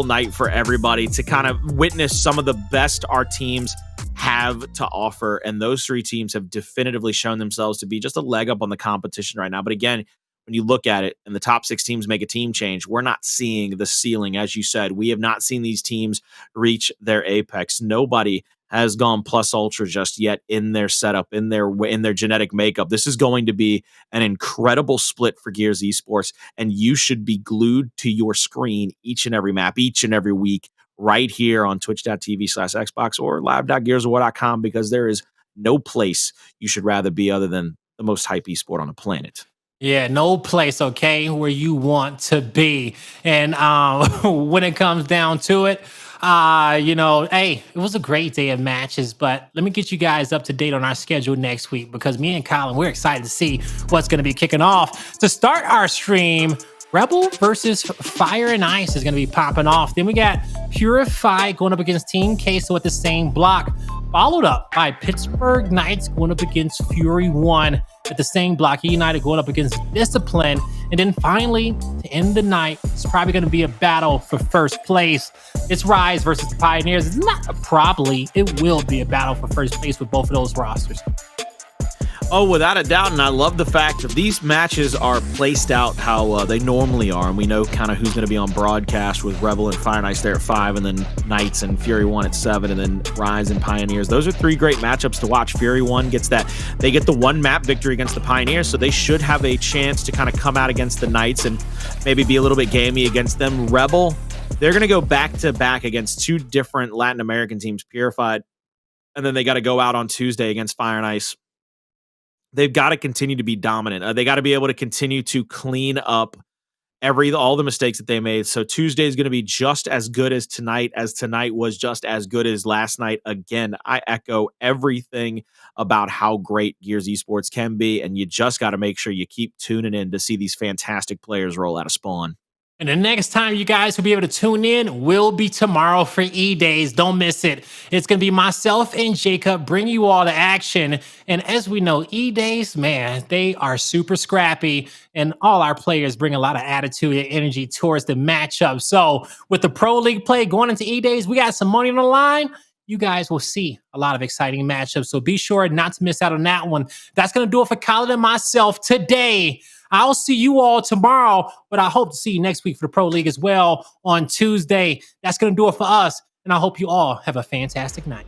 S2: night for everybody to kind of witness some of the best our teams have to offer. And those 3 teams have definitively shown themselves to be just a leg up on the competition right now. But again, when you look at it and the top 6 teams make a team change, we're not seeing the ceiling. As you said, we have not seen these teams reach their apex. Nobody has gone plus ultra just yet in their setup, in their genetic makeup. This is going to be an incredible split for Gears Esports, and you should be glued to your screen each and every map, each and every week, right here on twitch.tv/Xbox or live.gearsofwar.com, because there is no place you should rather be other than the most hype esport on the planet.
S1: Yeah, no place, okay, where you want to be. And when it comes down to it, hey, it was a great day of matches, but let me get you guys up to date on our schedule next week, because me and Colin, we're excited to see what's going to be kicking off. To start our stream, Rebel versus Fire and Ice is going to be popping off. Then we got Purify going up against Team Queso at the same block, followed up by Pittsburgh Knights going up against Fury 1 at the same block, eUnited going up against Discipline. And then finally, to end the night, it's probably going to be a battle for first place. It's Rise versus the Pioneers. It's not probably, it will be a battle for first place with both of those rosters.
S2: Oh, without a doubt, and I love the fact that these matches are placed out how they normally are, and we know kind of who's going to be on broadcast, with Rebel and Fire and Ice there at 5, and then Knights and Fury 1 at 7, and then Rise and Pioneers. Those are 3 great matchups to watch. Fury 1 gets they get the 1 map victory against the Pioneers, so they should have a chance to kind of come out against the Knights and maybe be a little bit gamey against them. Rebel, they're going to go back-to-back against 2 different Latin American teams, Purified, and then they got to go out on Tuesday against Fire and Ice. They've got to continue to be dominant. They got to be able to continue to clean up all the mistakes that they made. So Tuesday is going to be just as good as tonight was just as good as last night. Again, I echo everything about how great Gears Esports can be, and you just got to make sure you keep tuning in to see these fantastic players roll out of spawn.
S1: And the next time you guys will be able to tune in will be tomorrow for E-Days. Don't miss it. It's going to be myself and Jacob bring you all the action. And as we know, E-Days, man, they are super scrappy. And all our players bring a lot of attitude and energy towards the matchup. So with the Pro League play going into E-Days, we got some money on the line. You guys will see a lot of exciting matchups. So be sure not to miss out on that one. That's going to do it for Colin and myself today. I'll see you all tomorrow, but I hope to see you next week for the Pro League as well on Tuesday. That's going to do it for us, and I hope you all have a fantastic night.